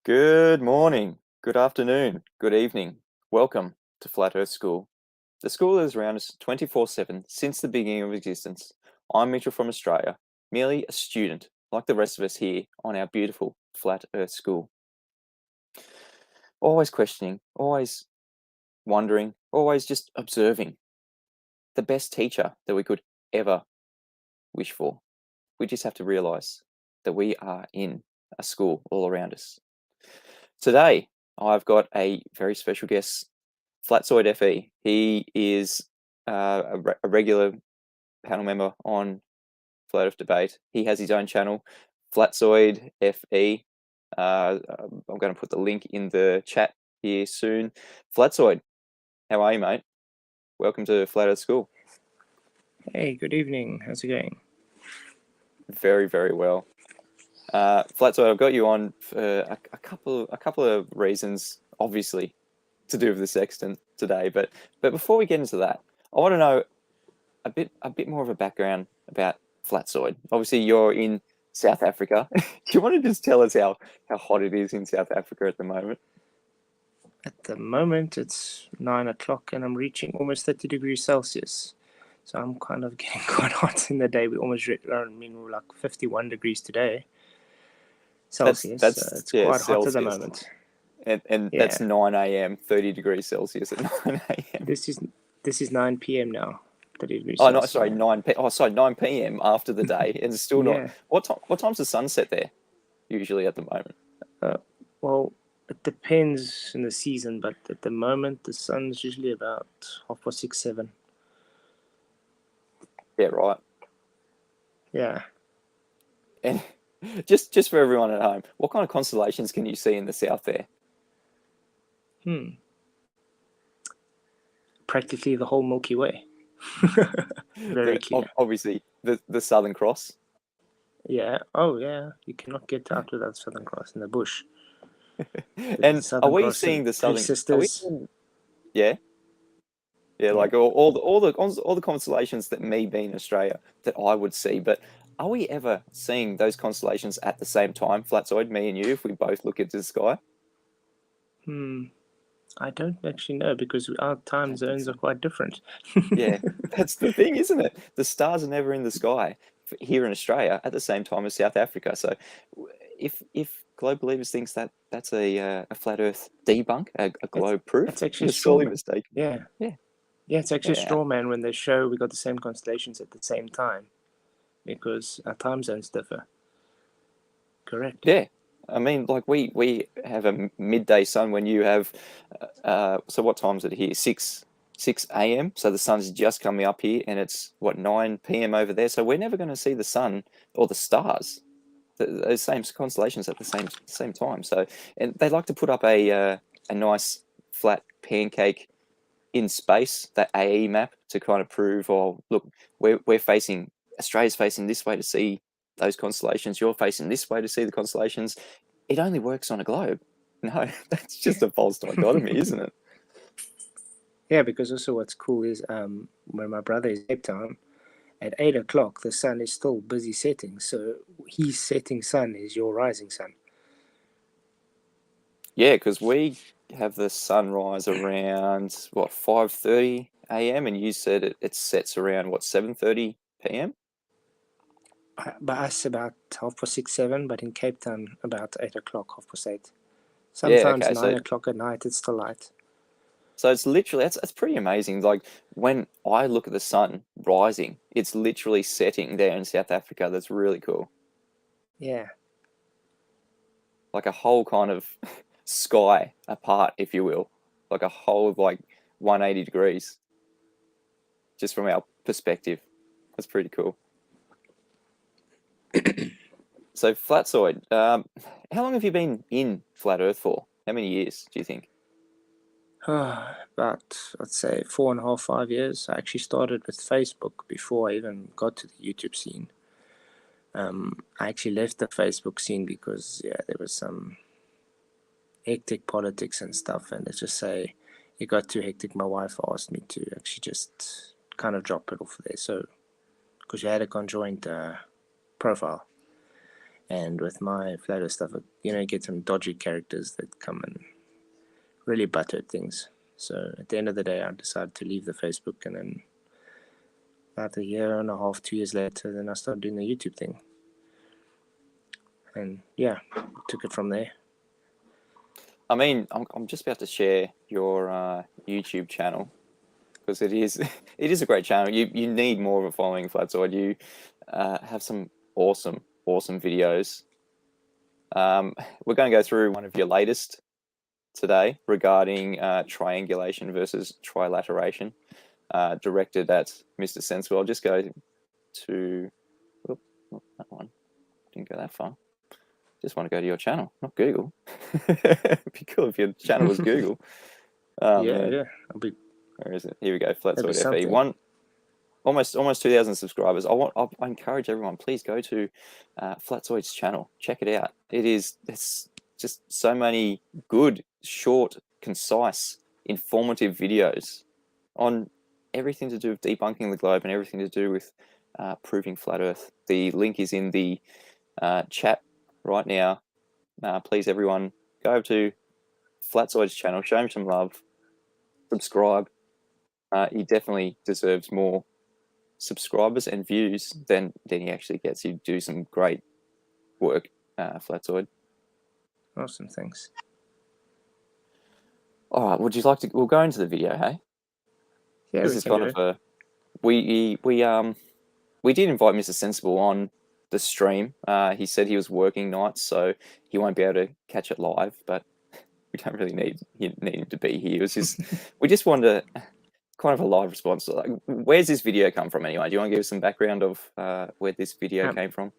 Good morning, good afternoon, good evening. Welcome to Flat Earth School. The school that is around us 24/7 since the beginning of existence. I'm Mitchell from Australia, merely a student, like the rest of us here on our beautiful Flat Earth School. Always questioning, always wondering, always just observing. The best teacher that we could ever wish for. We just have to realize that we are in a school all around us. Today, I've got a very special guest, FLATZOID FE. He is a regular panel member on Flat Earth Debate. He has his own channel, FLATZOID FE. I'm going to put the link in the chat here soon. FLATZOID, how are you, mate? Welcome to Flat Earth School. Hey, good evening. How's it going? Very, very well. FLATZOID, I've got you on for a couple of reasons, obviously, to do with the Sextant today. But before we get into that, I want to know a bit more of a background about FLATZOID. Obviously, you're in South Africa. Do you want to just tell us how hot it is in South Africa at the moment? At the moment, it's 9 o'clock and I'm reaching almost 30 degrees Celsius. So I'm kind of getting quite hot in the day. We almost, we're like 51 degrees today. Celsius. It's quite hot at the moment. And yeah. That's 9 a.m., 30 degrees Celsius at 9 a.m. This is 9 p.m. now. 30 degrees oh, Celsius. No, sorry, 9 p. Oh, sorry, 9 p.m. after the day. And it's still Yeah. not. What time's the sunset there, usually at the moment? Well, it depends in the season, but at the moment, the sun's usually about 6:30, 7. Yeah, right. Yeah. And just for everyone at home, what kind of constellations can you see in the south there? Practically the whole Milky Way. Very clear. Obviously, the Southern Cross. Yeah. Oh, yeah. You cannot get out without Southern Cross in the bush. And are we seeing the Southern Sisters? Yeah. Like all the constellations that me being Australia that I would see, but are we ever seeing those constellations at the same time, FLATZOID, me and you, if we both look at the sky? I don't actually know because our time zones are quite different. Yeah, that's the thing, isn't it? The stars are never in the sky here in Australia at the same time as South Africa. So if Globe Believers thinks that that's a flat Earth debunk, a globe proof, it's actually sorely mistaken. Yeah, it's actually a straw man when they show we got the same constellations at the same time because our time zones differ. Correct. Yeah. I mean, like we have a midday sun when you have, so what time is it here? 6 a.m. So the sun's just coming up here and it's, what, 9 p.m. over there. So we're never going to see the sun or the stars, those same constellations at the same time. So, and they like to put up a nice flat pancake in space, that AE map, to kind of prove, oh, look, we're facing, Australia's facing this way to see those constellations, you're facing this way to see the constellations. It only works on a globe. No, that's just a false dichotomy, isn't it? Yeah, because also what's cool is when my brother is Cape Town, at 8 o'clock the sun is still busy setting, so his setting sun is your rising sun. Yeah, because we have the sunrise around, what, 5:30 a.m. and you said it sets around, what, 7:30 p.m.? By us about 6:30, 7, but in Cape Town about 8 o'clock, 8:30. Sometimes 9 o'clock at night it's still light. So it's literally, that's pretty amazing. Like when I look at the sun rising, it's literally setting there in South Africa. That's really cool. Yeah. Like a whole kind of sky apart, if you will. Like a whole, like, 180 degrees. Just from our perspective. That's pretty cool. So FLATZOID, how long have you been in Flat Earth for? How many years do you think? About, let's say, 4.5, 5 years. I actually started with Facebook before I even got to the YouTube scene. I actually left the Facebook scene because, yeah, there was some hectic politics and stuff, and let's just say it got too hectic. My wife asked me to actually just kind of drop it off there, so because you had a conjoined profile. And with my flat earth stuff, get some dodgy characters that come and really butter things. So at the end of the day, I decided to leave the Facebook, and then about a year and a half, 2 years later, then I started doing the YouTube thing. And yeah, took it from there. I mean, I'm just about to share your YouTube channel, because it is a great channel. You need more of a following, FLATZOID. You have some awesome videos. We're going to go through one of your latest today regarding triangulation versus trilateration, directed at Mr. Sensible. I'll just go to not that one. Didn't go that far. Just want to go to your channel, not Google. It'd be cool if your channel was Google. Yeah. Where is it? Here we go. FLATZOID FE. something. Almost 2,000 subscribers. I encourage everyone, please go to FLATZOID's channel. Check it out. It's just so many good, short, concise, informative videos on everything to do with debunking the globe and everything to do with proving flat Earth. The link is in the chat right now. Please, everyone, go over to FLATZOID's channel, show him some love, subscribe. He definitely deserves more subscribers and views than he actually gets. You do some great work, FLATZOID. Awesome, thanks. All right, would you like to? We'll go into the video, hey? Yeah, this is kind of a we did invite Mr. Sensible on the stream. He said he was working nights, so he won't be able to catch it live. But we don't really need him to be here. It was just we just wanted to kind of a live response. Like, where's this video come from anyway? Do you want to give us some background of where this video came from?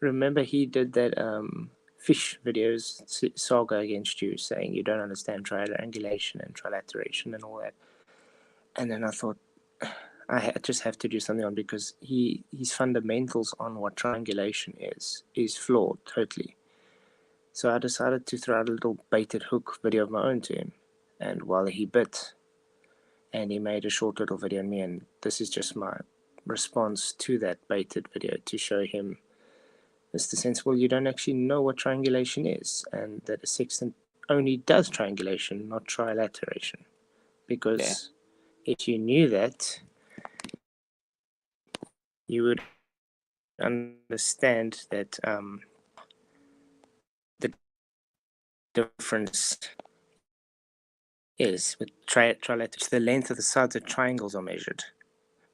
Remember, he did that fish videos saga against you, saying you don't understand triangulation and trilateration and all that. And then I thought I just have to do something on, because his fundamentals on what triangulation is flawed totally. So I decided to throw out a little baited hook video of my own to him, and while he bit, and he made a short little video on me, and this is just my response to that baited video to show him, Mr. Sensible, you don't actually know what triangulation is, and that a sextant only does triangulation, not trilateration. Because if you knew that, you would understand that the difference is with trilateration, the length of the sides of triangles are measured,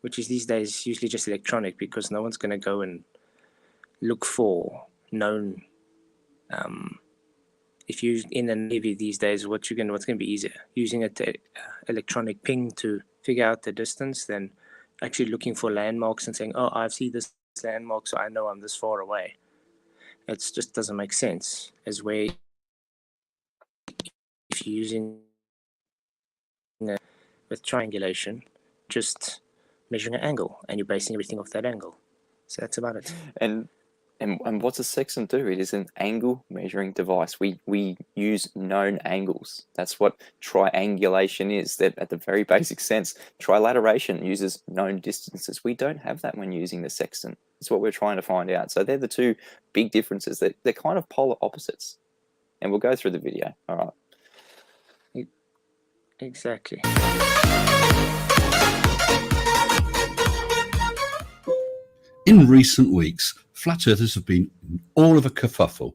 which is these days usually just electronic, because no one's going to go and look for known. If you in the Navy these days, what's going to be easier, using an electronic ping to figure out the distance than actually looking for landmarks and saying, oh, I see this landmark, so I know I'm this far away. It just doesn't make sense. As where if you're using with triangulation, just measuring an angle, and you're basing everything off that angle. So that's about it. And what's a sextant do? It is an angle measuring device. We use known angles. That's what triangulation is. That at the very basic sense, trilateration uses known distances. We don't have that when using the sextant. That's what we're trying to find out. So they're the two big differences. They're kind of polar opposites. And we'll go through the video. All right. Exactly. In recent weeks, flat earthers have been all of a kerfuffle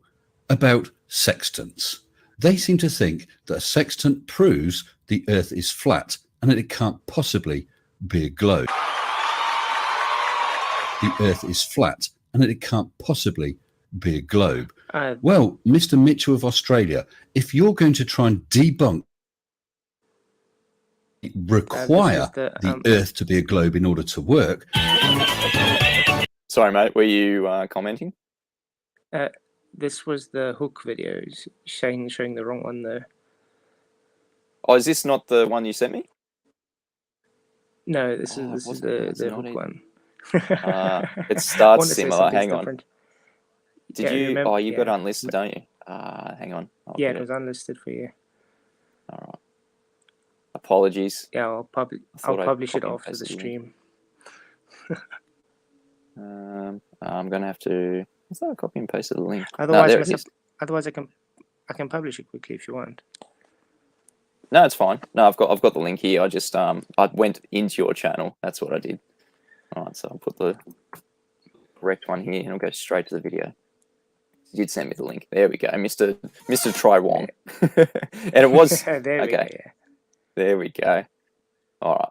about sextants. They seem to think that a sextant proves the earth is flat and that it can't possibly be a globe. The earth is flat and that it can't possibly be a globe. Well, Mr. Mitchell of Australia, if you're going to try and debunk, require the earth to be a globe in order to work. Sorry, mate, were you commenting? This was the hook videos showing the wrong one there. Oh, is this not the one you sent me? No, this is the hook one. It starts similar. Hang on. Different. Did you? Remember, oh, you got unlisted, don't you? Hang on. Yeah, it was unlisted for you. All right. Apologies. Yeah, I'll publish it after the stream. I'm gonna have to. Is that a copy and paste of the link? Otherwise, no, there it is. otherwise I can publish it quickly if you want. No, it's fine. No, I've got the link here. I just I went into your channel. That's what I did. All right, so I'll put the correct one here, and I'll go straight to the video. You did send me the link. There we go, Mr. Try Wong. And it was there we go. Yeah. There we go. All right.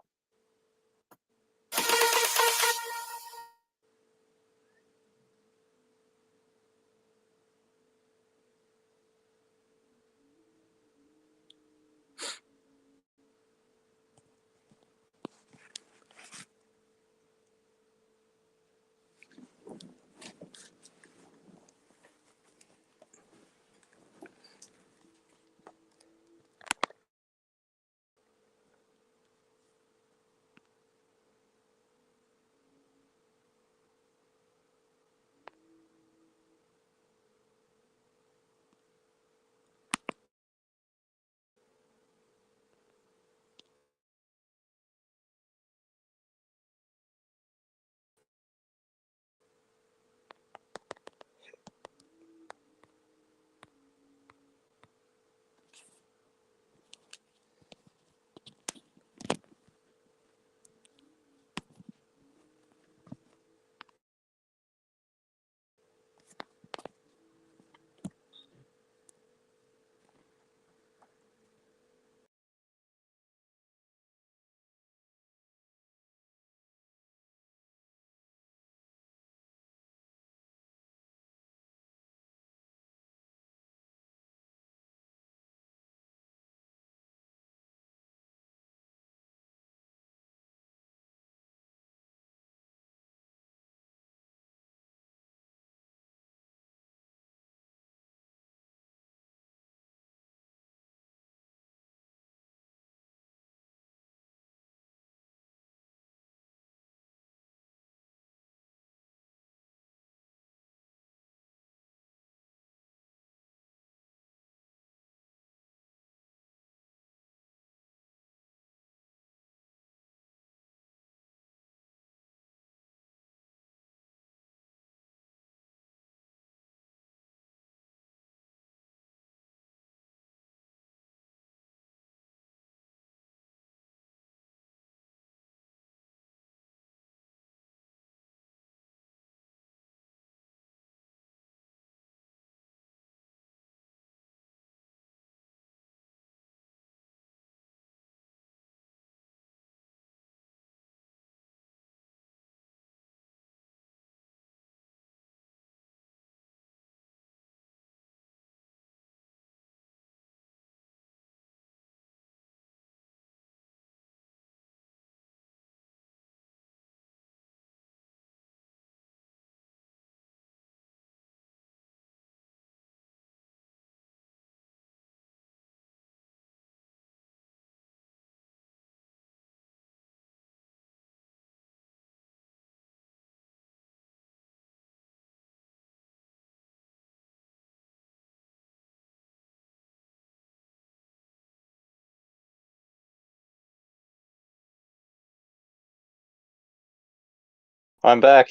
I'm back.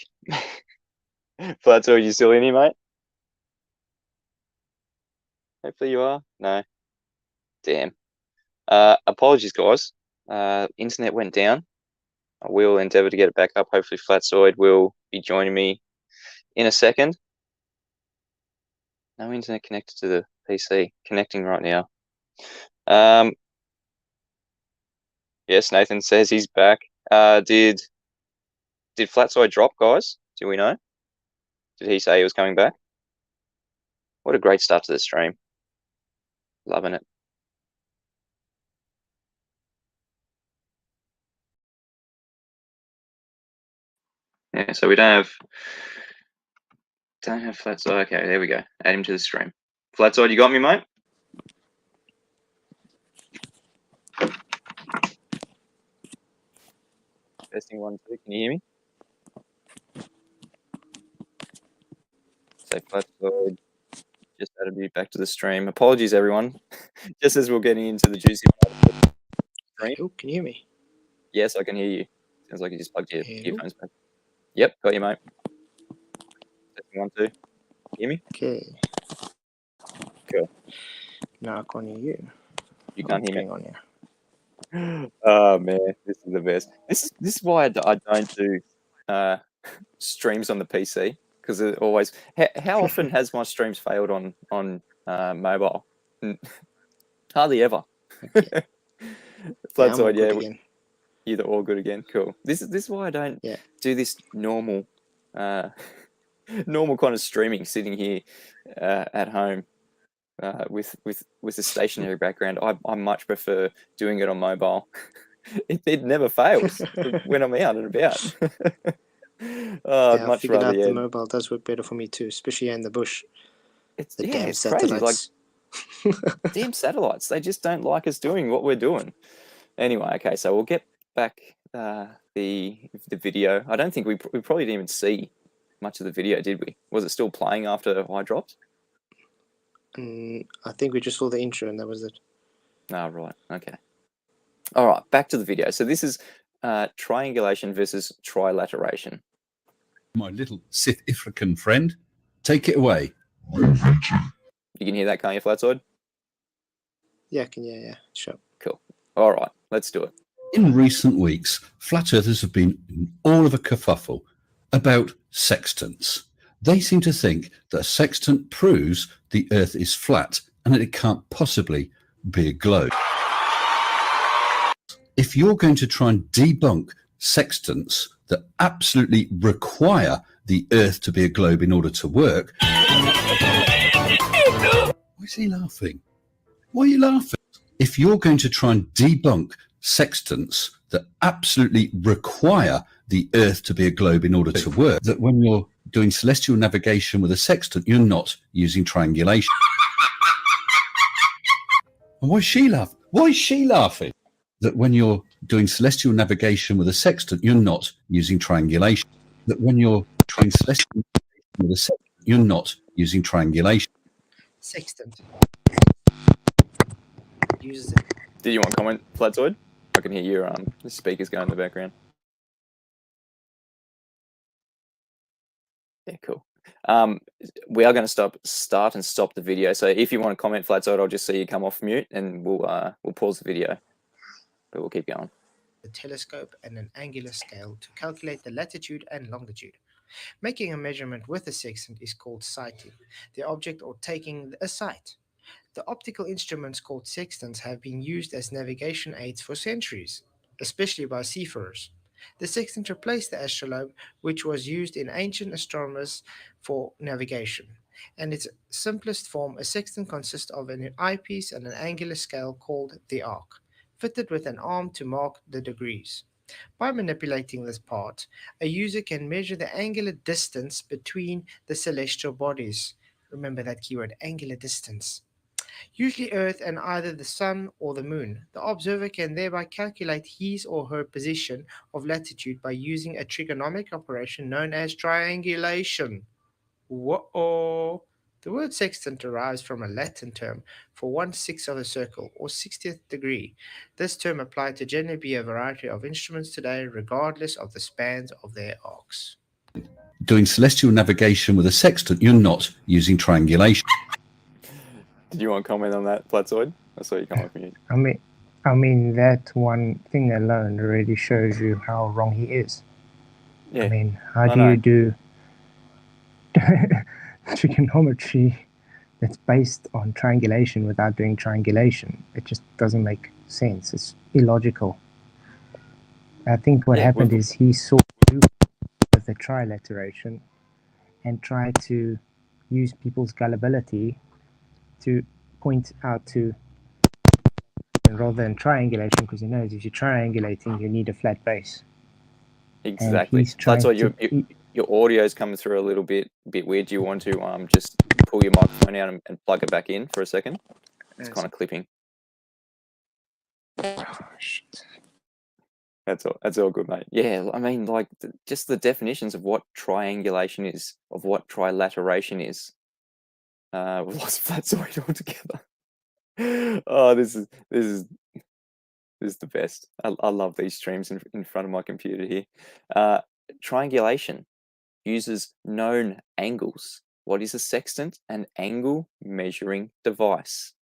FLATZOID, you still in here, mate? Hopefully you are. No. Damn. Apologies, guys. Internet went down. I will endeavour to get it back up. Hopefully FLATZOID will be joining me in a second. No internet connected to the PC. Connecting right now. Yes, Nathan says he's back. Did FLATZOID drop, guys? Do we know? Did he say he was coming back? What a great start to the stream. Loving it. Yeah, so we don't have FLATZOID. Okay, there we go. Add him to the stream. FLATZOID, you got me, mate? Testing 1, 2. Can you hear me? Say FLATZOID. Just added you back to the stream. Apologies, everyone. Just as we're getting into the juicy stream. Oh, can you hear me? Yes, I can hear you. Sounds like you just plugged your Hello? earphones back. Yep, got you, mate. Testing 1, 2. Hear me? Okay. Cool. Now I can't hear you. You can't hear me. What's going on here? Oh man, this is the best. This is why I don't do streams on the PC, because it always. How often has my streams failed on mobile? Hardly ever. Yeah, I'm all FLATZOID, good yeah, again. you're all good again. Cool. This is why I don't do this normal normal kind of streaming, sitting here at home with a stationary background. I much prefer doing it on mobile. It never fails when I'm out and about. I'd I much figured rather, out the mobile does work better for me too, especially here in the bush. It's The damn it's crazy. Like satellites. damn satellites, they just don't like us doing what we're doing. Anyway, okay, so we'll get back the video. I don't think we probably didn't even see much of the video, did we? Was it still playing after I dropped? I think we just saw the intro and that was it. Oh, right. Okay. All right, back to the video. So this is triangulation versus trilateration. My little Sith Ifrican friend, take it away. You can hear that, can't you, FLATZOID? Yeah, yeah, sure. Cool. All right, let's do it. In recent weeks, flat earthers have been in all of a kerfuffle about sextants. They seem to think that a sextant proves the earth is flat and that it can't possibly be a globe. If you're going to try and debunk sextants that absolutely require the earth to be a globe in order to work... Why is he laughing? Why are you laughing? If you're going to try and debunk sextants that absolutely require the earth to be a globe in order to work, that when you're doing celestial navigation with a sextant, you're not using triangulation. And why is she laughing? Why is she laughing? That when you're doing celestial navigation with a sextant, you're not using triangulation. That when you're doing celestial navigation with a sextant, you're not using triangulation. Sextant uses it. Did you want to comment, FLATZOID? I can hear your the speakers going in the background. Yeah, cool. We are going to start and stop the video. So if you want to comment, FLATZOID, I'll just see you come off mute, and we'll pause the video. But we'll keep going. The telescope and an angular scale to calculate the latitude and longitude. Making a measurement with a sextant is called sighting the object or taking a sight. The optical instruments called sextants have been used as navigation aids for centuries, especially by seafarers. The sextant replaced the astrolabe, which was used in ancient astronomers for navigation. In its simplest form, a sextant consists of an eyepiece and an angular scale called the arc, fitted with an arm to mark the degrees. By manipulating this part, a user can measure the angular distance between the celestial bodies. Remember that keyword, angular distance. Usually Earth and either the Sun or the Moon. The observer can thereby calculate his or her position of latitude by using a trigonometric operation known as triangulation. Whoa! The word sextant derives from a Latin term for 1/6 of a circle, or 60th degree. This term applied to generally be a variety of instruments today, regardless of the spans of their arcs. Doing celestial navigation with a sextant, you're not using triangulation. Did you want to comment on that, FLATZOID? I saw you come off mute. I mean that one thing alone already shows you how wrong he is. Yeah. I mean, how do you do trigonometry that's based on triangulation without doing triangulation? It just doesn't make sense. It's illogical. I think what happened is he saw with the trilateration and tried to use people's gullibility to point out to, rather than triangulation, because he knows if you're triangulating, you need a flat base. Exactly. That's why your audio is coming through a little bit weird. Do you want to just pull your microphone out and plug it back in for a second? It's kind of clipping. Oh, shit. That's all good, mate. Yeah, I mean, like, just the definitions of what triangulation is, of what trilateration is. We've lost FLATZOID altogether. Oh, this is the best. I love these streams in front of my computer here. Triangulation uses known angles What is a sextant? An angle measuring device.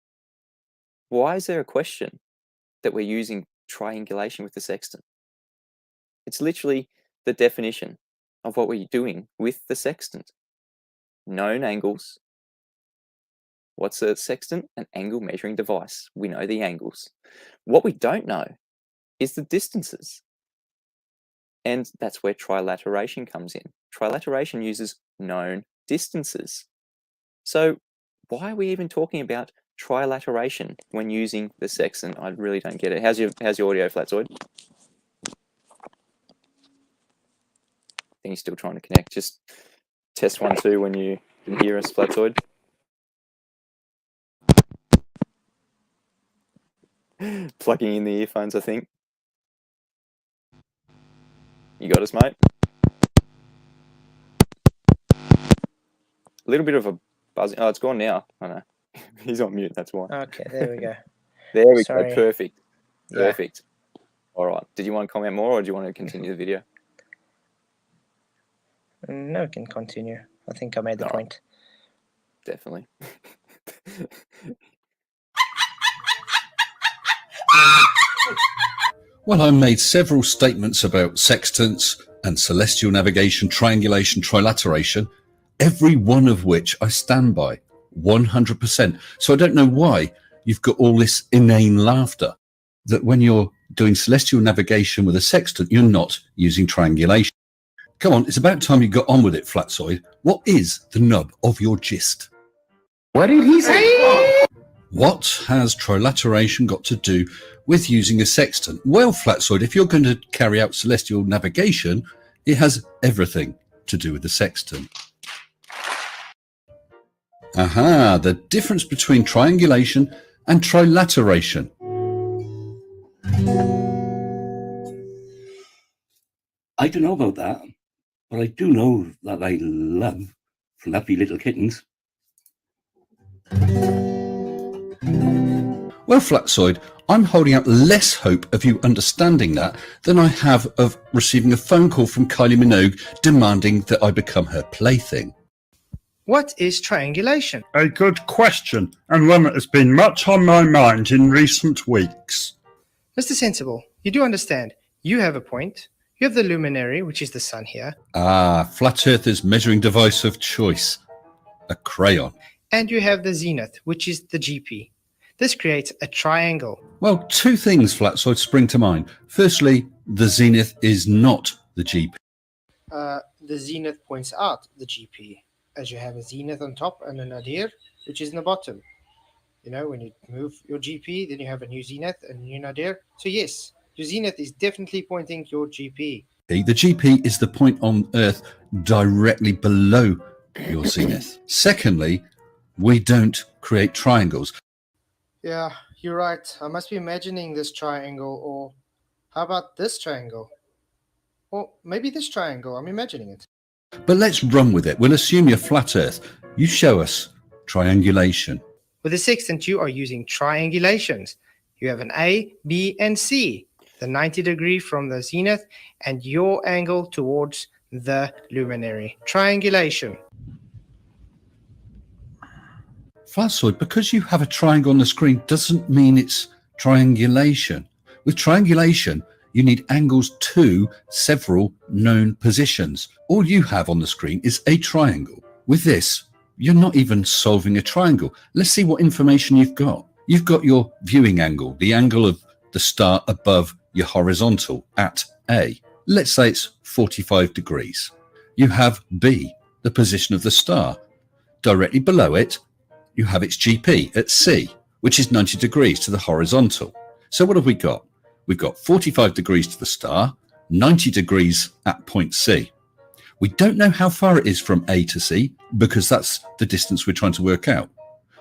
Why is there a question that we're using triangulation with the sextant? It's literally the definition of what we're doing with the sextant. Known angles. What's a sextant? An angle measuring device. We know the angles. What we don't know is the distances. And that's where trilateration comes in. Trilateration uses known distances. So why are we even talking about trilateration when using the sextant? I really don't get it. How's your audio, FLATZOID? I think he's still trying to connect. Just test 1, 2 when you can hear us, FLATZOID. Plugging in the earphones, I think. You got us, mate? A little bit of a buzzing. Oh, it's gone now. I know. He's on mute, that's why. Okay, there we go. There we Sorry. go. Perfect. Yeah. Perfect. All right. Did you want to comment more or do you want to continue the video? No, we can continue. I think I made the All right. point. Definitely. Well, I made several statements about sextants and celestial navigation, triangulation, trilateration, every one of which I stand by 100%. So I don't know why you've got all this inane laughter that when you're doing celestial navigation with a sextant, you're not using triangulation. Come on, it's about time you got on with it, FLATZOID. What is the nub of your gist? What did he say? What has trilateration got to do with using a sextant? Well, FLATZOID, if you're going to carry out celestial navigation, it has everything to do with the sextant. Aha, the difference between triangulation and trilateration. I don't know about that, but I do know that I love fluffy little kittens. Well, FLATZOID, I'm holding out less hope of you understanding that than I have of receiving a phone call from Kylie Minogue demanding that I become her plaything. What is triangulation? A good question, and one that has been much on my mind in recent weeks. Mr. Sensible, you do understand. You have a point. You have the luminary, which is the sun here. Ah, Flat Earther's measuring device of choice. A crayon. And you have the zenith, which is the GP. This creates a triangle. Well, two things, FLATZOID, spring to mind. Firstly, the zenith is not the GP. The zenith points out the GP, as you have a zenith on top and a nadir, which is in the bottom. You know, when you move your GP, then you have a new zenith and a new nadir. So yes, your zenith is definitely pointing your GP. The GP is the point on Earth directly below your zenith. Secondly, we don't create triangles. Yeah, you're right. I must be imagining this triangle, or how about this triangle? Or maybe this triangle. I'm imagining it. But let's run with it. We'll assume you're flat Earth. You show us triangulation. With the sextant, you are using triangulations. You have an A, B, and C, the 90 degree from the zenith, and your angle towards the luminary. Triangulation. FLATZOID, because you have a triangle on the screen doesn't mean it's triangulation. With triangulation, you need angles to several known positions. All you have on the screen is a triangle. With this, you're not even solving a triangle. Let's see what information you've got. You've got your viewing angle, the angle of the star above your horizontal at A. Let's say it's 45 degrees. You have B, the position of the star. Directly below it, you have its GP at C, which is 90 degrees to the horizontal. So what have we got? We've got 45 degrees to the star, 90 degrees at point C. We don't know how far it is from A to C because that's the distance we're trying to work out.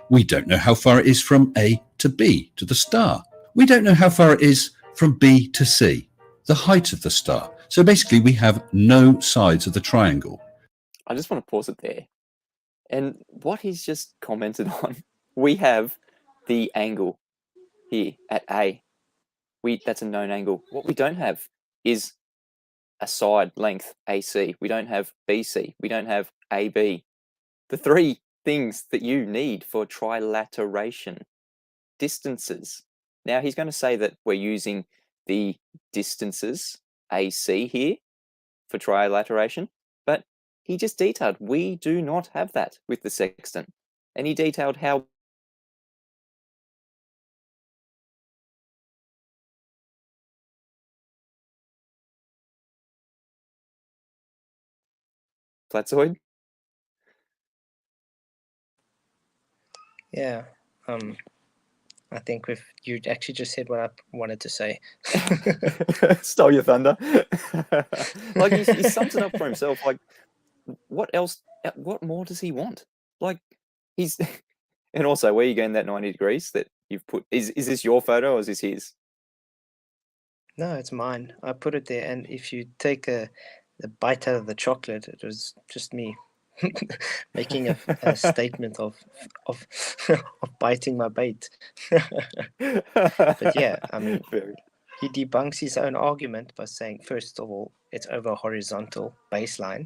We don't know how far it is from A to B, to the star. We don't know how far it is from B to C, the height of the star. So basically we have no sides of the triangle. I just want to pause it there. And what he's just commented on, we have the angle here at A. That's a known angle. What we don't have is a side length AC. We don't have BC. We don't have AB. the three things that you need for trilateration. Distances. Now he's going to say that we're using the distances AC here for trilateration, but he just detailed we do not have that with the sextant. And he detailed how FLATZOID. Yeah. I think you actually just said what I wanted to say. Stole your thunder. Like he sums it up for himself. Like, what else? What more does he want? Like, he's. And also, where are you getting that 90 degrees that you've put? Is this your photo or is this his? No, it's mine. I put it there, and if you take the bite out of the chocolate, it was just me making a statement of of biting my bait. But yeah, I mean, he debunks his own argument by saying, first of all, it's over a horizontal baseline.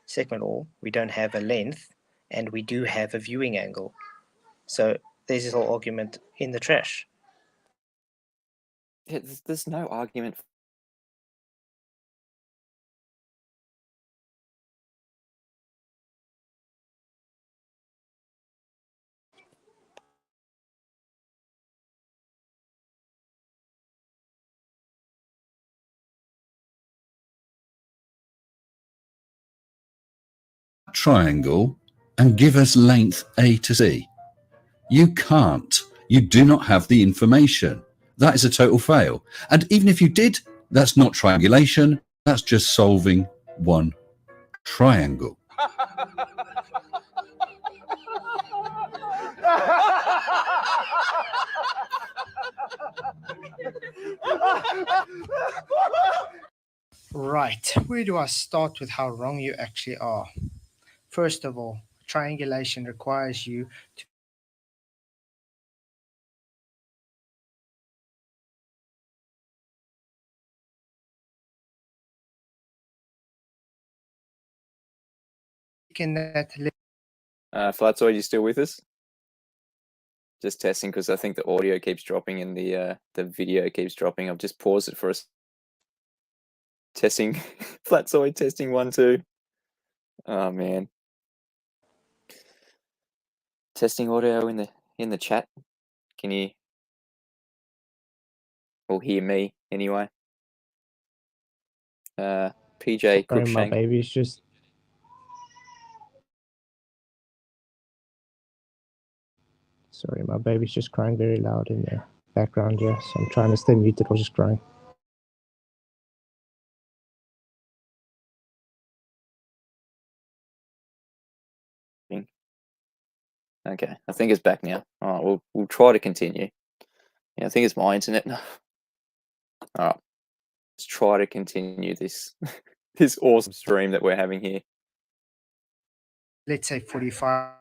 Second of all, we don't have a length, and we do have a viewing angle. So there's his whole argument in the trash. Yeah, there's no argument. Triangle and give us length A to C. You can't. You do not have the information. That is a total fail. And even if you did, that's not triangulation. That's just solving one triangle. Right, where do I start with how wrong you actually are? First of all, triangulation requires you to in that FLATZOID, you still with us? Just testing because I think the audio keeps dropping and the video keeps dropping. I've just paused it for us. Testing, FLATZOID testing 1 2. Oh man. Testing audio in the chat. Can you or hear me anyway? PJ Sorry, my Cruikshank. baby's just. Sorry, my baby's just crying very loud in the background here, so I'm trying to stay muted or just crying. Okay, I think it's back now. All right, we'll try to continue. Yeah, I think it's my internet. All right, let's try to continue this this awesome stream that we're having here. let's say 45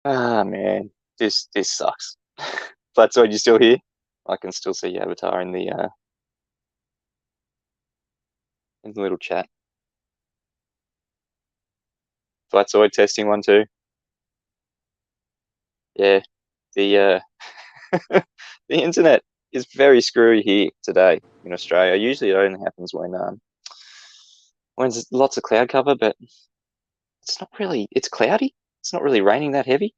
Ah, man, this sucks. FLATZOID, you still here? I can still see your avatar in the little chat. FLATZOID testing 1 2. Yeah, the the internet is very screwy here today in Australia. Usually it only happens when there's lots of cloud cover, but it's not really. It's cloudy. It's not really raining that heavy.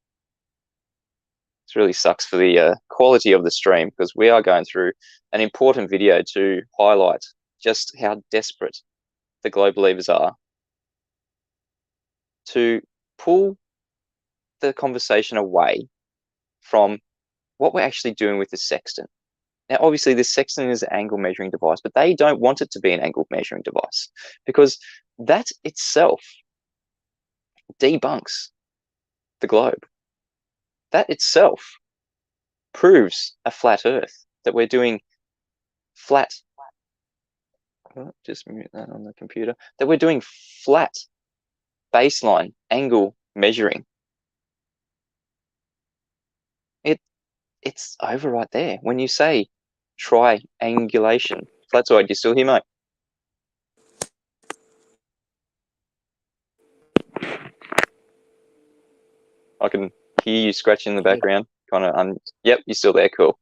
It really sucks for the quality of the stream, because we are going through an important video to highlight just how desperate the globe believers are to pull the conversation away from what we're actually doing with the sextant. Now, obviously, the sextant is an angle measuring device, but they don't want it to be an angle measuring device, because that itself debunks the globe. That itself proves a flat Earth, that we're doing flat. Just mute that on the computer. That we're doing flat baseline angle measuring. It's over right there. When you say triangulation, FLATZOID, you still here, mate? I can hear you scratching in the background. Kind of. Yep, you're still there. Cool.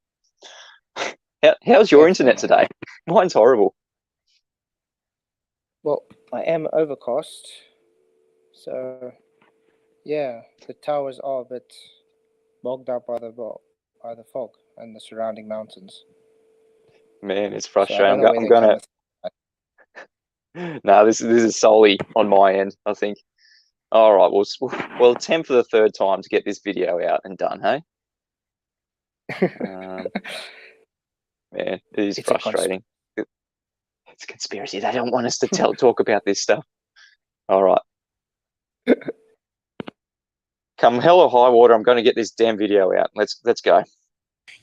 How's your internet today? Mine's horrible. Well, I am overcast, so yeah, the towers are a bit bogged up by the fog and the surrounding mountains. Man, it's So I frustrating. don't know I'm where they're gonna. No, this is solely on my end, I think. All right, we'll attempt for the third time to get this video out and done. Hey. Man, it is frustrating. It's a conspiracy. They don't want us to talk about this stuff. All right. Come hell or high water, I'm going to get this damn video out. Let's go.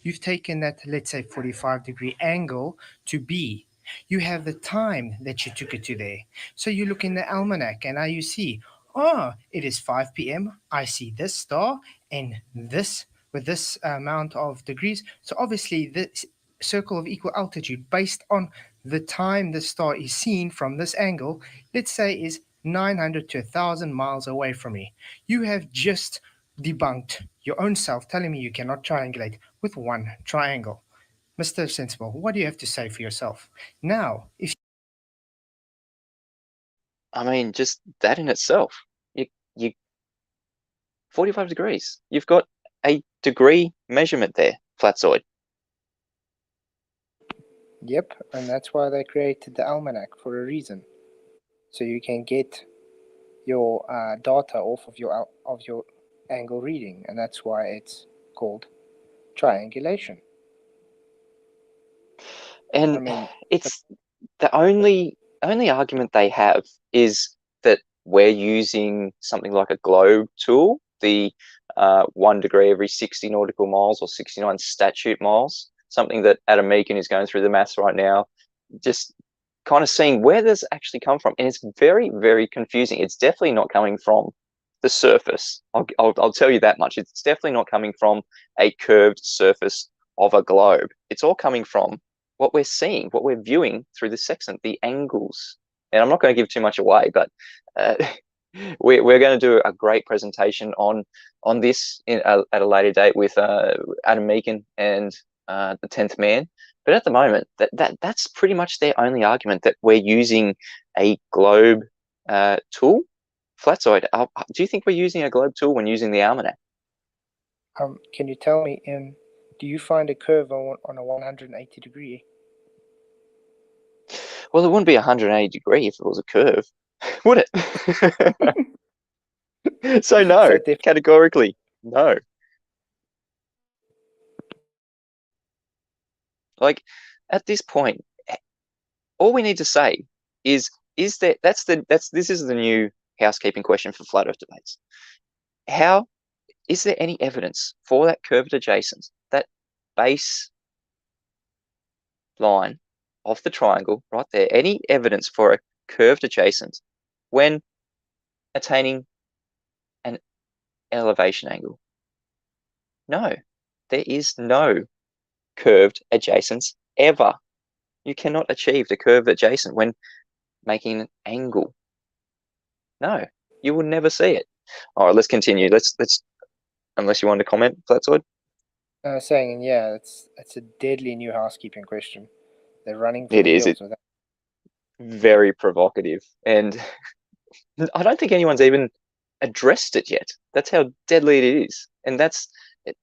You've taken that, let's say, 45-degree angle to B. You have the time that you took it to there. So you look in the almanac and now you see, it is 5 p.m. I see this star and this with this amount of degrees. So obviously this circle of equal altitude based on the time the star is seen from this angle, let's say is 900 to 1,000 miles away from me. You have just debunked your own self, telling me you cannot triangulate with one triangle. Mr. Sensible, what do you have to say for yourself? Now, if I mean, just that in itself, you 45 degrees. You've got a degree measurement there, FLATZOID. Yep, and that's why they created the almanac, for a reason. So you can get your data off of your angle reading, and that's why it's called triangulation. And I mean, it's the only argument they have is that we're using something like a globe tool, the 1 degree every 60 nautical miles or 69 statute miles, something that Adam Meakin is going through the maths right now, just kind of seeing where this actually come from. And it's very, very confusing. It's definitely not coming from the surface. I'll tell you that much. It's definitely not coming from a curved surface of a globe. It's all coming from what we're seeing, what we're viewing through the sextant, the angles. And I'm not going to give too much away, but we're going to do a great presentation on this at a later date with Adam Meakin and the 10th Man. But at the moment, that's pretty much their only argument, that we're using a globe tool. FLATZOID, do you think we're using a globe tool when using the almanac? Can you tell me, do you find a curve on a 180 degree? Well, it wouldn't be 180 degree if it was a curve, would it? So no, categorically, no. Like, at this point, all we need to say is that this is the new housekeeping question for flat Earth debates. Is there any evidence for that curved adjacent, that base line of the triangle right there, any evidence for a curved adjacent when attaining an elevation angle? No, there is no curved adjacents ever. You cannot achieve the curved adjacent when making an angle. No, you will never see it. All right, let's continue. Let's unless you want to comment, FLATZOID. Saying, yeah, it's a deadly new housekeeping question. They're running for It the is. hills It's with that. very provocative, and I don't think anyone's even addressed it yet. That's how deadly it is, and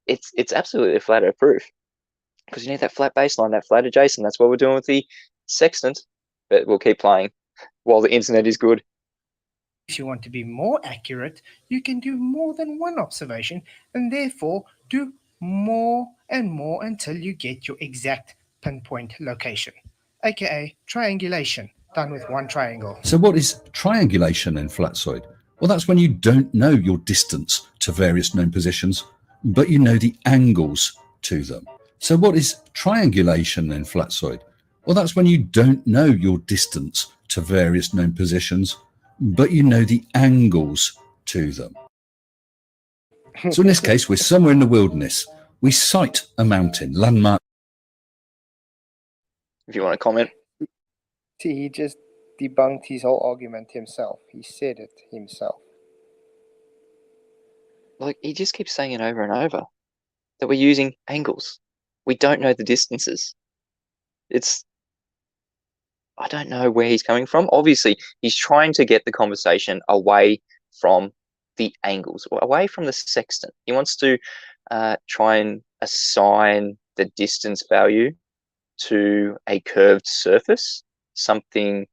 it's absolutely flat Earth proof, because you need that flat baseline, that flat adjacent. That's what we're doing with the sextant, but we'll keep playing while the internet is good. If you want to be more accurate, you can do more than one observation and therefore do more and more until you get your exact pinpoint location, aka triangulation, done with one triangle. So what is triangulation in FLATZOID? Well, that's when you don't know your distance to various known positions, but you know the angles to them. So what is triangulation in FLATZOID? Well, that's when you don't know your distance to various known positions, but you know the angles to them. So in this case, we're somewhere in the wilderness. We sight a mountain, landmark. If you want to comment. See, he just debunked his whole argument himself. He said it himself. Like, he just keeps saying it over and over, that we're using angles. We don't know the distances. I don't know where he's coming from. Obviously, he's trying to get the conversation away from the angles, away from the sextant. He wants to try and assign the distance value to a curved surface, something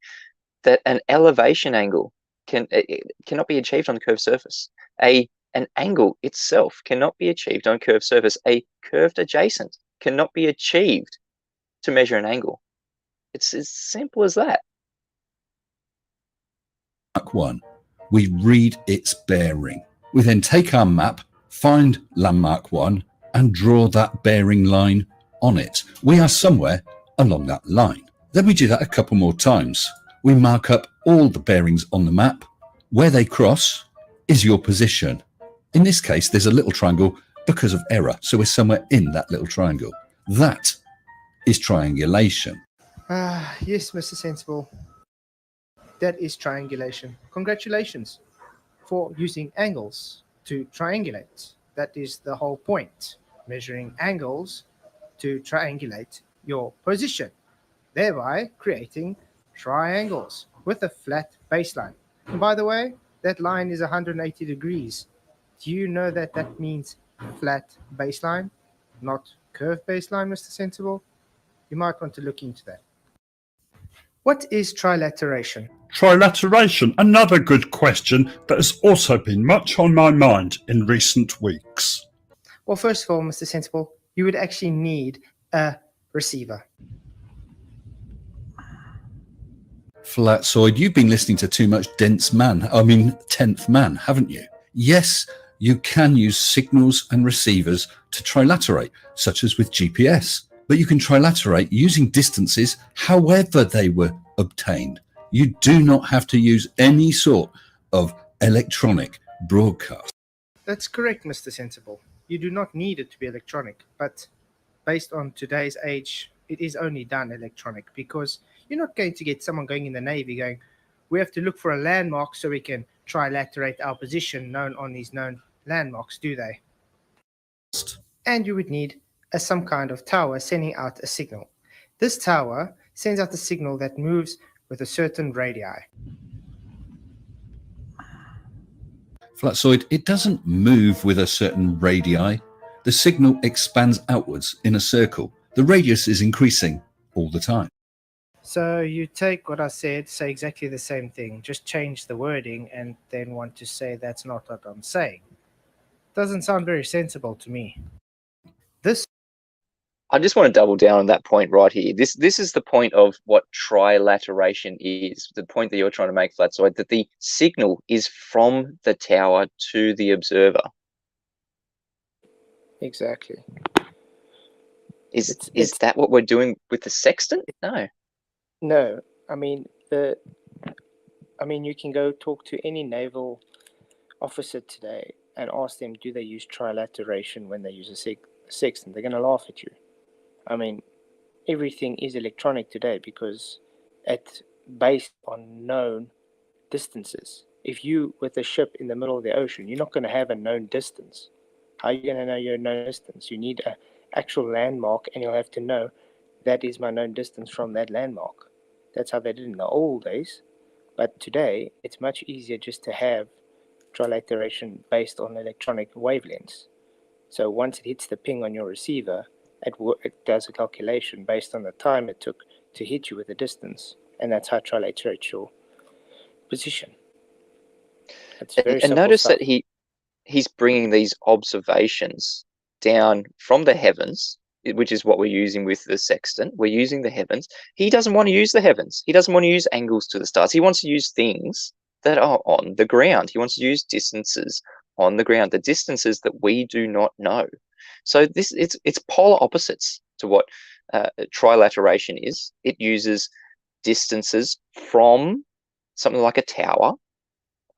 that an elevation angle cannot be achieved on the curved surface. An angle itself cannot be achieved on a curved surface. A curved adjacent cannot be achieved to measure an angle. It's as simple as that. Mark 1, we read its bearing. We then take our map, find landmark 1, and draw that bearing line on it. We are somewhere along that line. Then we do that a couple more times. We mark up all the bearings on the map. Where they cross is your position. In this case, there's a little triangle because of error, so we're somewhere in that little triangle. That is triangulation. Yes, Mr. Sensible. That is triangulation. Congratulations for using angles to triangulate. That is the whole point. Measuring angles to triangulate your position, thereby creating triangles with a flat baseline. And by the way, that line is 180 degrees. Do you know that that means flat baseline, not curved baseline, Mr. Sensible? You might want to look into that. What is trilateration? Trilateration, another good question that has also been much on my mind in recent weeks. Well, first of all, Mr. Sensible, you would actually need a receiver. FLATZOID, you've been listening to too much 10th man, haven't you? Yes, you can use signals and receivers to trilaterate, such as with GPS, but you can trilaterate using distances however they were obtained. You do not have to use any sort of electronic broadcast. That's correct, Mr. Sensible. You do not need it to be electronic, but based on today's age, it is only done electronic, because you're not going to get someone going in the Navy going, we have to look for a landmark so we can trilaterate our position known on these known landmarks, do they? And you would need some kind of tower sending out a signal. This tower sends out a signal that moves with a certain radii. FLATZOID, it doesn't move with a certain radii. The signal expands outwards in a circle. The radius is increasing all the time. So you take what I said, say exactly the same thing, just change the wording and then want to say that's not what I'm saying. Doesn't sound very sensible to me. I just want to double down on that point right here. This is the point of what trilateration is, the point that you're trying to make, FLATZOID, that the signal is from the tower to the observer. Exactly. Is that what we're doing with the sextant? No. No, I mean you can go talk to any naval officer today, and ask them, do they use trilateration when they use a sextant? They're going to laugh at you. I mean, everything is electronic today because it's based on known distances. If you with a ship in the middle of the ocean, you're not going to have a known distance. How are you going to know your known distance? You need an actual landmark, and you'll have to know that is my known distance from that landmark. That's how they did in the old days. But today, it's much easier just to have trilateration based on electronic wavelengths. So once it hits the ping on your receiver, it does a calculation based on the time it took to hit you with a distance, and that's how it trilaterates your position. It's very And simple notice stuff. that he's bringing these observations down from the heavens, which is what we're using with the sextant. We're using the heavens. He doesn't want to use the heavens. He doesn't want to use angles to the stars. He wants to use things that are on the ground. He wants to use distances on the ground, the distances that we do not know. So it's polar opposites to what trilateration is. It uses distances from something like a tower.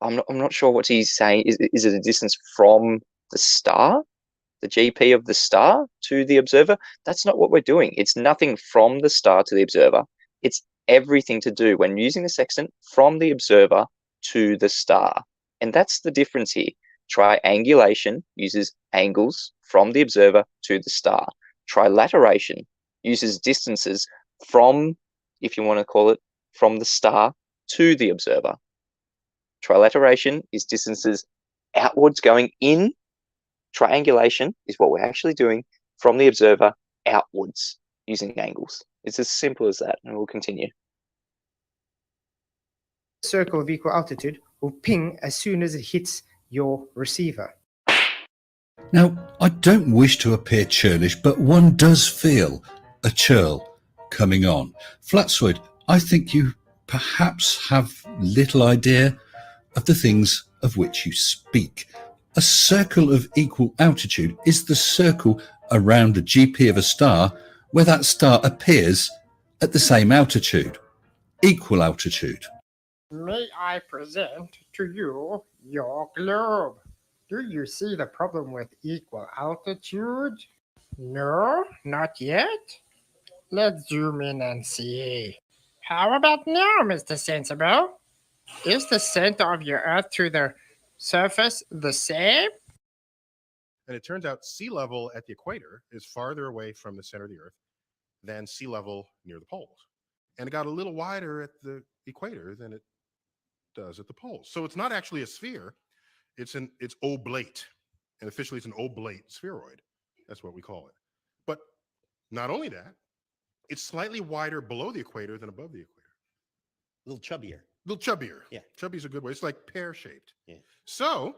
I'm not sure what he's saying. Is it a distance from the star, the GP of the star to the observer? That's not what we're doing. It's nothing from the star to the observer. It's everything to do when using the sextant from the observer to the star. And that's the difference here. Triangulation uses angles from the observer to the star. Trilateration uses distances from, if you want to call it, from the star to the observer. Trilateration is distances outwards going in. Triangulation is what we're actually doing from the observer outwards using angles. It's as simple as that, and we'll continue. Circle of equal altitude will ping as soon as it hits your receiver. Now, I don't wish to appear churlish, but one does feel a churl coming on. FLATZOID, I think you perhaps have little idea of the things of which you speak. A circle of equal altitude is the circle around the GP of a star where that star appears at the same altitude, equal altitude. May I present to you your globe? Do you see the problem with equal altitude? No, not yet. Let's zoom in and see. How about now, Mr. Sensible? Is the center of your Earth to the surface the same? And it turns out sea level at the equator is farther away from the center of the Earth than sea level near the poles. And it got a little wider at the equator than it does at the poles. So it's not actually a sphere, it's oblate. And officially it's an oblate spheroid. That's what we call it. But not only that, it's slightly wider below the equator than above the equator. A little chubbier. A little chubbier. Yeah. Chubby is a good way. It's like pear-shaped. Yeah. So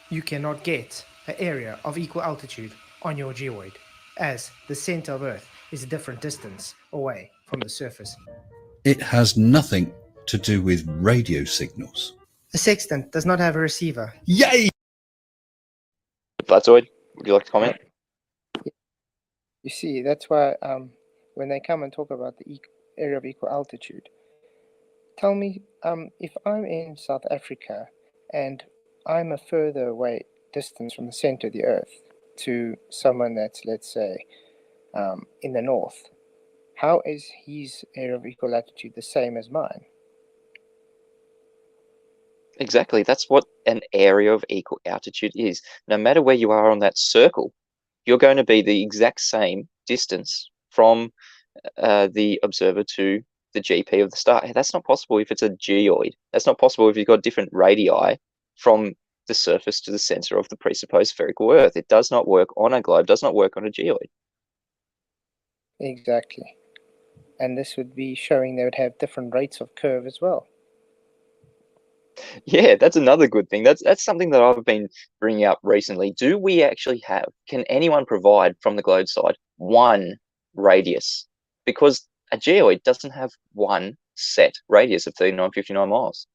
you cannot get an area of equal altitude on your geoid, as the center of Earth is a different distance away from the surface. It has nothing to do with radio signals. A sextant does not have a receiver. Yay! FLATZOID, would you like to comment? You see, that's why when they come and talk about the area of equal altitude, tell me, if I'm in South Africa and I'm a further away distance from the center of the Earth to someone that's, let's say, in the north, how is his area of equal altitude the same as mine? Exactly. That's what an area of equal altitude is. No matter where you are on that circle, you're going to be the exact same distance from the observer to the GP of the star. That's not possible if it's a geoid. That's not possible if you've got different radii from the surface to the center of the presupposed spherical Earth. It does not work on a globe, does not work on a geoid. Exactly. And this would be showing they would have different rates of curve as well. Yeah, that's another good thing. That's something that I've been bringing up recently. Do we actually have, can anyone provide from the globe side one radius? Because a geoid doesn't have one set radius of 3959 miles.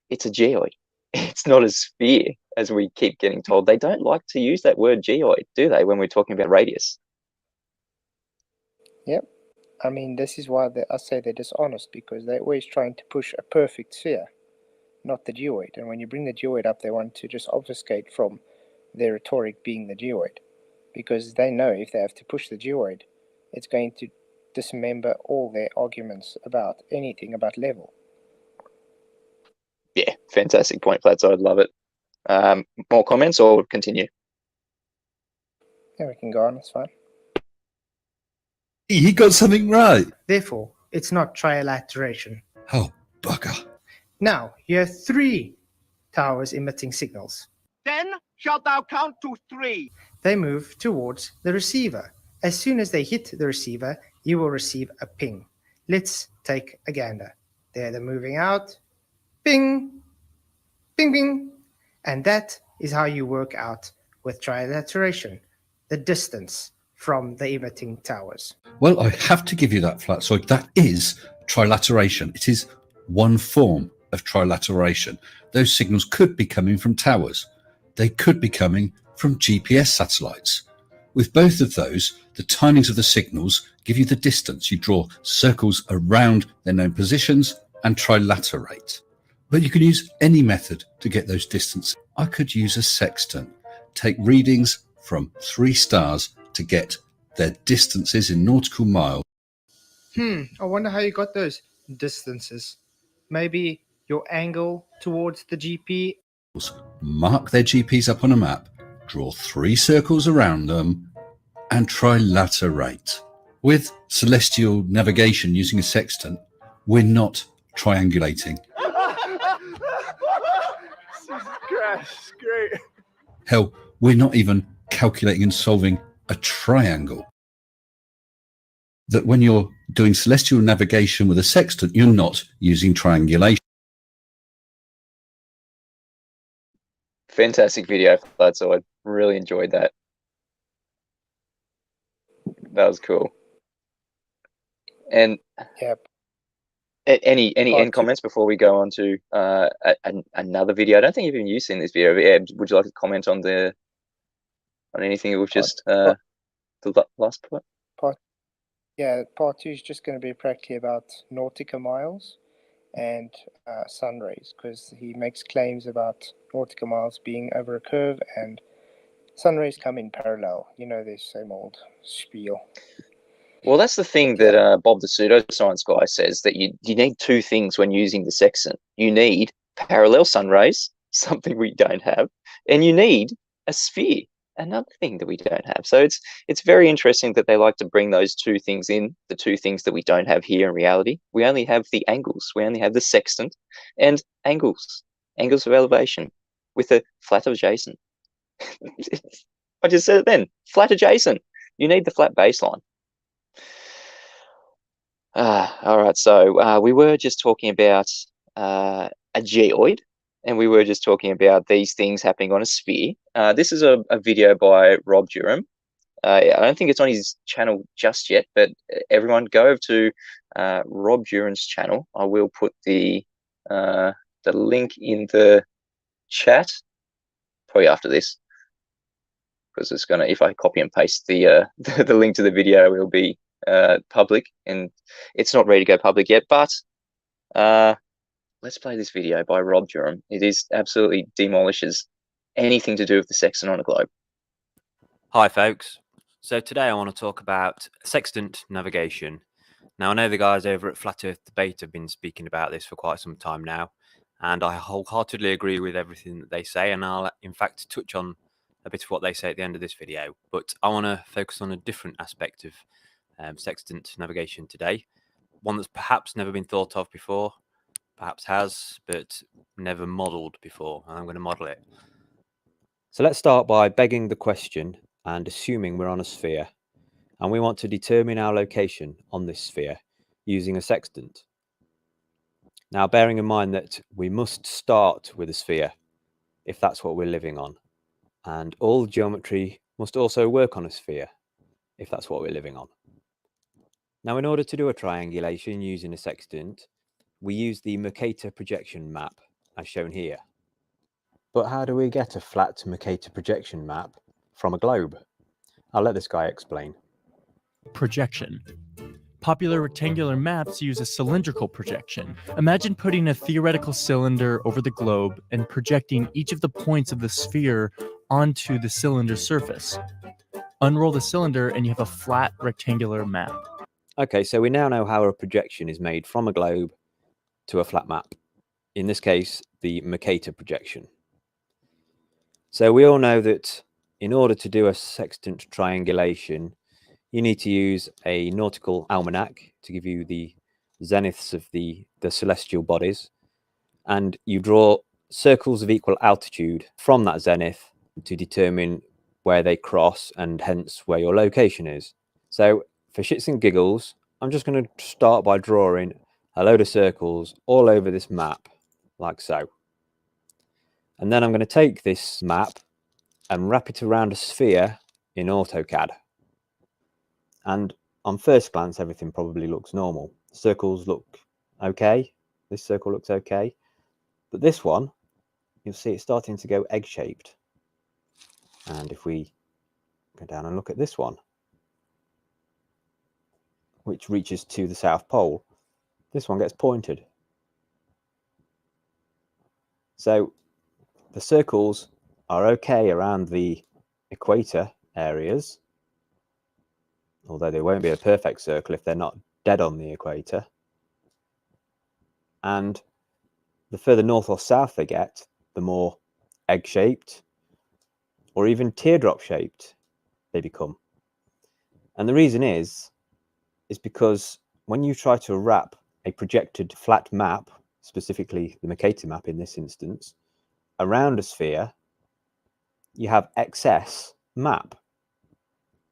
It's a geoid. It's not a sphere, as we keep getting told. They don't like to use that word geoid, do they, when we're talking about radius? Yep. I mean, this is why I say they're dishonest, because they're always trying to push a perfect sphere. not the geoid. And when you bring the geoid up, they want to just obfuscate from their rhetoric being the geoid, because they know if they have to push the geoid, it's going to dismember all their arguments about anything about level. Yeah, fantastic point, FLATZOID. Love it. More comments or continue? Yeah, we can go on, it's fine. He got something right. Therefore, it's not trilateration. Oh, bugger. Now, you have 3 towers emitting signals. Then shalt thou count to 3. They move towards the receiver. As soon as they hit the receiver, you will receive a ping. Let's take a gander. There they're moving out. Ping, ping, ping. And that is how you work out with trilateration, the distance from the emitting towers. Well, I have to give you that, FLATZOID. That is trilateration. It is one form of trilateration. Those signals could be coming from towers. They could be coming from GPS satellites. With both of those, the timings of the signals give you the distance. You draw circles around their known positions and trilaterate. But you can use any method to get those distances. I could use a sextant, take readings from 3 stars to get their distances in nautical miles. I wonder how you got those distances. Maybe your angle towards the GP. Mark their GPs up on a map, draw 3 circles around them, and trilaterate. With celestial navigation using a sextant, we're not triangulating. Crash, great. Hell, we're not even calculating and solving a triangle. That when you're doing celestial navigation with a sextant, you're not using triangulation. Fantastic video, FLATZOID. Really enjoyed that. That was cool. And Yep. any end comments before we go on to another video? I don't think even you've seen this video. But yeah, would you like to comment on anything we've just the last part? Yeah, part 2 is just going to be practically about Nautica miles and sun rays, because he makes claims about Nautica miles being over a curve and sun rays come in parallel. You know, this same old spiel. Well, that's the thing that Bob the pseudoscience guy says, that you need 2 things when using the sextant. You need parallel sun rays, something we don't have, and you need a sphere, another thing that we don't have. So it's very interesting that they like to bring those 2 things in, the 2 things that we don't have here in reality. We only have the angles. We only have the sextant and angles of elevation with a flat adjacent. I just said it then, flat adjacent. You need the flat baseline. All right, so we were just talking about a geoid, and we were just talking about these things happening on a sphere. This is a video by Rob Durham. I don't think it's on his channel just yet, but everyone go over to Rob Durham's channel. I will put the link in the chat probably after this, because it's gonna, if I copy and paste the link to the video, it'll be public, and it's not ready to go public yet, but let's play this video by Rob Durham. It is absolutely demolishes anything to do with the sextant on a globe. Hi folks, so today I want to talk about sextant navigation. Now I know the guys over at Flat Earth Debate have been speaking about this for quite some time now, and I wholeheartedly agree with everything that they say, and I'll in fact touch on a bit of what they say at the end of this video, but I want to focus on a different aspect of sextant navigation today, one that's perhaps never been thought of before, perhaps has, but never modelled before, and I'm going to model it. So let's start by begging the question and assuming we're on a sphere, and we want to determine our location on this sphere using a sextant. Now, bearing in mind that we must start with a sphere if that's what we're living on, and all geometry must also work on a sphere if that's what we're living on. Now, in order to do a triangulation using a sextant, we use the Mercator projection map as shown here. But how do we get a flat Mercator projection map from a globe? I'll let this guy explain. Projection. Popular rectangular maps use a cylindrical projection. Imagine putting a theoretical cylinder over the globe and projecting each of the points of the sphere onto the cylinder surface. Unroll the cylinder and you have a flat rectangular map. Okay, so we now know how a projection is made from a globe to a flat map. In this case, the Mercator projection. So we all know that in order to do a sextant triangulation, you need to use a nautical almanac to give you the zeniths of the celestial bodies, and you draw circles of equal altitude from that zenith to determine where they cross and hence where your location is. So for shits and giggles, I'm just going to start by drawing a load of circles all over this map, like so. And then I'm going to take this map and wrap it around a sphere in AutoCAD. And on first glance, everything probably looks normal. Circles look okay. This circle looks okay. But this one, you'll see it's starting to go egg-shaped. And if we go down and look at this one, which reaches to the South Pole, this one gets pointed. So the circles are okay around the equator areas, although they won't be a perfect circle if they're not dead on the equator. And the further north or south they get, the more egg-shaped or even teardrop-shaped they become. And the reason is because when you try to wrap a projected flat map, specifically the Mercator map in this instance, around a sphere, you have excess map.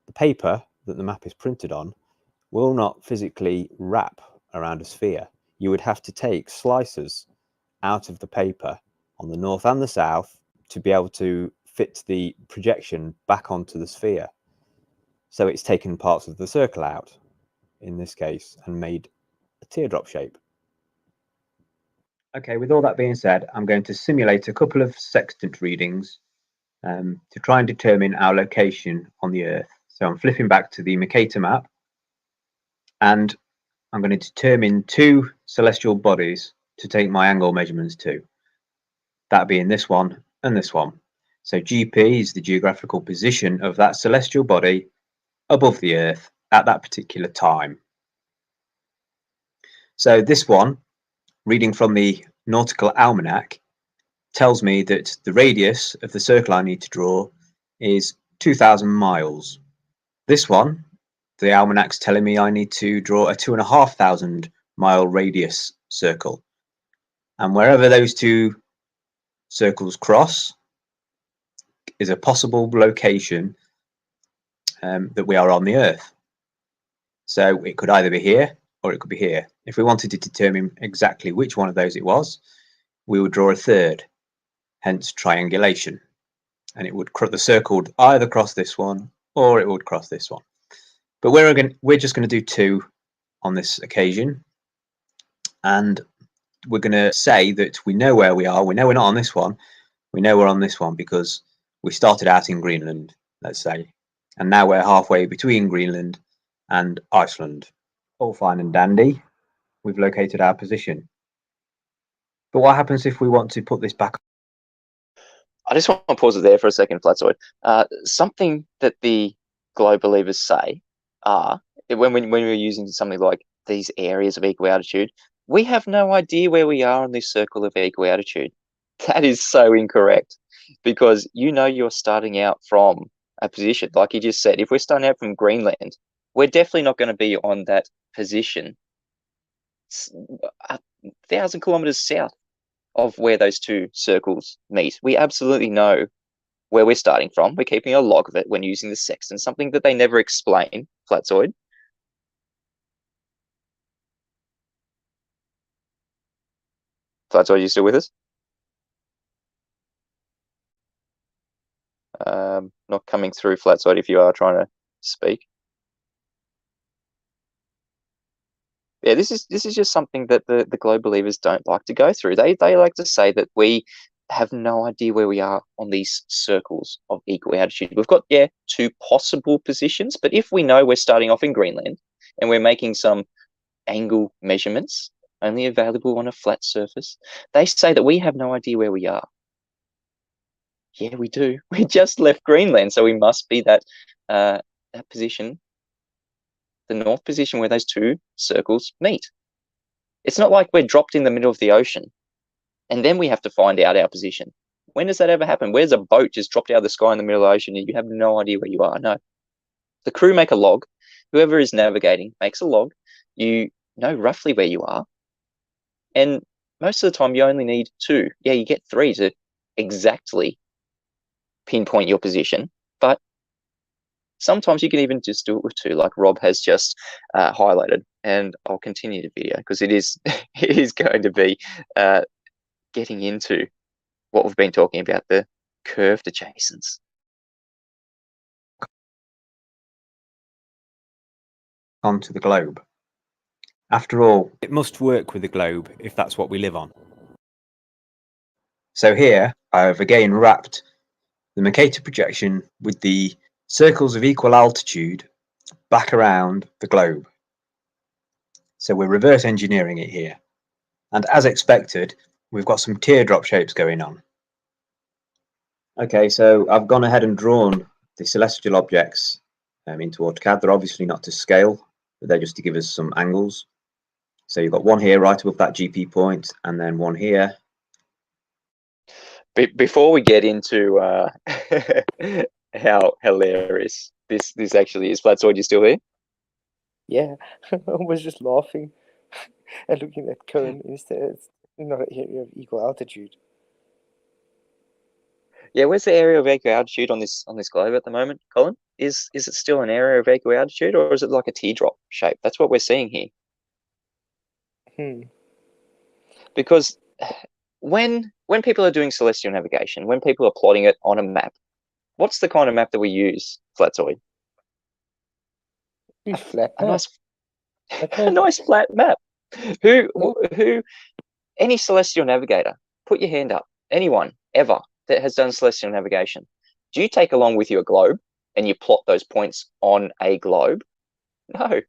The paper that the map is printed on will not physically wrap around a sphere. You would have to take slices out of the paper on the north and the south to be able to fit the projection back onto the sphere. So it's taken parts of the circle out in this case and made a teardrop shape. Okay, with all that being said, I'm going to simulate a couple of sextant readings to try and determine our location on the Earth. So I'm flipping back to the Mercator map, and I'm going to determine two celestial bodies to take my angle measurements to. That being this one and this one. So GP is the geographical position of that celestial body above the Earth at that particular time. So this one, reading from the Nautical Almanac, tells me that the radius of the circle I need to draw is 2,000 miles. This one, the Almanac's telling me I need to draw a 2,500 mile radius circle. And wherever those two circles cross is a possible location that we are on the Earth. So it could either be here or it could be here. If we wanted to determine exactly which one of those it was, we would draw a third, hence triangulation. And it would the circle would either cross this one or it would cross this one. But we're just going to do two on this occasion. And we're going to say that we know where we are. We know we're not on this one. We know we're on this one because we started out in Greenland, let's say. And now we're halfway between Greenland and Iceland. All fine and dandy. We've located our position. But what happens if we want to put this back? I just want to pause it there for a second, FLATZOID. Something that the globe believers say are, when we're using something like these areas of equal altitude, we have no idea where we are on this circle of equal altitude. That is so incorrect, because you're starting out from a position, like you just said. If we're starting out from Greenland, we're definitely not going to be on that position 1,000 kilometers south of where those two circles meet. We absolutely know where we're starting from. We're keeping a log of it when using the sextant, something that they never explain, FLATZOID. FLATZOID, are you still with us? Not coming through, FLATZOID, if you are trying to speak. Yeah, this is just something that the globe believers don't like to go through. They like to say that we have no idea where we are on these circles of equal altitude. We've got, two possible positions, but if we know we're starting off in Greenland and we're making some angle measurements only available on a flat surface, they say that we have no idea where we are. Yeah, we do. We just left Greenland, so we must be that position, the north position where those two circles meet. It's not like we're dropped in the middle of the ocean and then we have to find out our position. When does that ever happen? Where's a boat just dropped out of the sky in the middle of the ocean and you have no idea where you are? No. The crew make a log. Whoever is navigating makes a log. You know roughly where you are. And most of the time you only need 2. Yeah, you get 3 to exactly pinpoint your position. But sometimes you can even just do it with 2, like Rob has just highlighted. And I'll continue the video because it is going to be getting into what we've been talking about, the curved adjacents. Onto the globe. After all, It must work with the globe if that's what we live on. so here I have again wrapped the Mercator projection with the circles of equal altitude back around the globe. So we're reverse engineering it here. And as expected, we've got some teardrop shapes going on. Okay, so I've gone ahead and drawn the celestial objects into AutoCAD. They're obviously not to scale, but they're just to give us some angles. So you've got one here right above that GP point, and then one here. Before we get into how hilarious this actually is, FLATZOID, you still here? Yeah, I was just laughing and looking at cone instead. It's not an area of equal altitude. Yeah, where's the area of equal altitude on this globe at the moment, Colin? Is it still an area of equal altitude, or is it like a teardrop shape? That's what we're seeing here. Because when people are doing celestial navigation, when people are plotting it on a map, what's the kind of map that we use, FLATZOID? A flat a map. a nice flat map. Who? Any celestial navigator, put your hand up. Anyone ever that has done celestial navigation, do you take along with you a globe and you plot those points on a globe? No,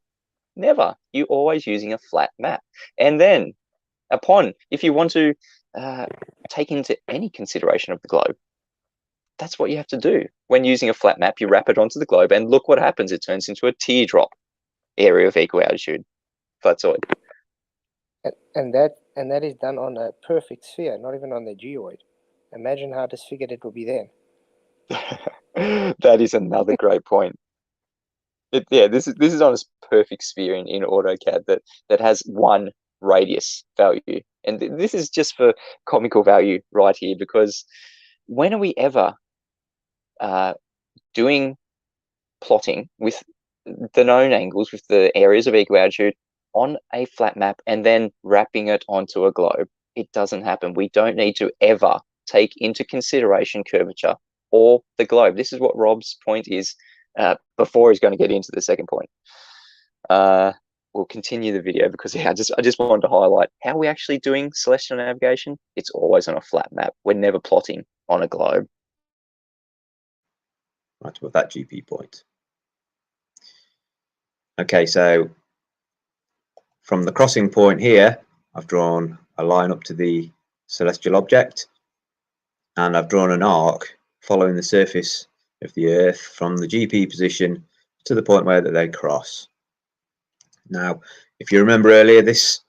never. You're always using a flat map. And then if you want to take into any consideration of the globe, that's what you have to do. When using a flat map, you wrap it onto the globe and look what happens. It turns into a teardrop area of equal altitude. FLATZOID. And that is done on a perfect sphere, not even on the geoid. Imagine how disfigured it will be then. That is another great point. This is on a perfect sphere in AutoCAD that has 1 radius value, and this is just for comical value right here, because when are we ever doing plotting with the known angles, with the areas of equal altitude on a flat map and then wrapping it onto a globe? It doesn't happen. We don't need to ever take into consideration curvature or the globe. This is what Rob's point is before he's going to get into the second point. We'll continue the video because I just wanted to highlight how we're actually doing celestial navigation. It's always on a flat map. We're never plotting on a globe. Right above that GP point. Okay, so from the crossing point here, I've drawn a line up to the celestial object, and I've drawn an arc following the surface of the Earth from the GP position to the point where they cross. Now, if you remember earlier, this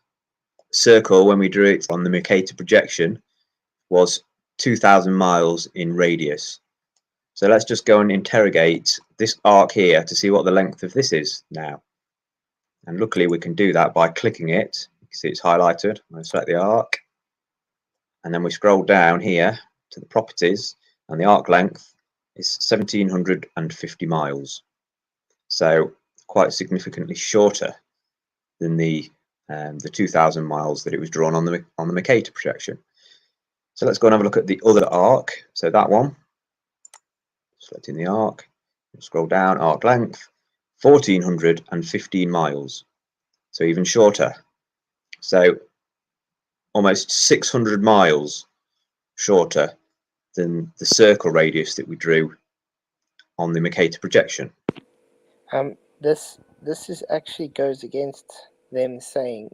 circle, when we drew it on the Mercator projection, was 2,000 miles in radius. So let's just go and interrogate this arc here to see what the length of this is now. And luckily we can do that by clicking it. You can see it's highlighted. I'm going to select the arc, and then we scroll down here to the properties, and the arc length is 1,750 miles. So quite significantly shorter than the 2,000 miles that it was drawn on the Mercator projection. So let's go and have a look at the other arc. So that one, selecting the arc, scroll down, arc length 1,415 miles, so even shorter. So almost 600 miles shorter than the circle radius that we drew on the Mercator projection. This this is actually goes against them saying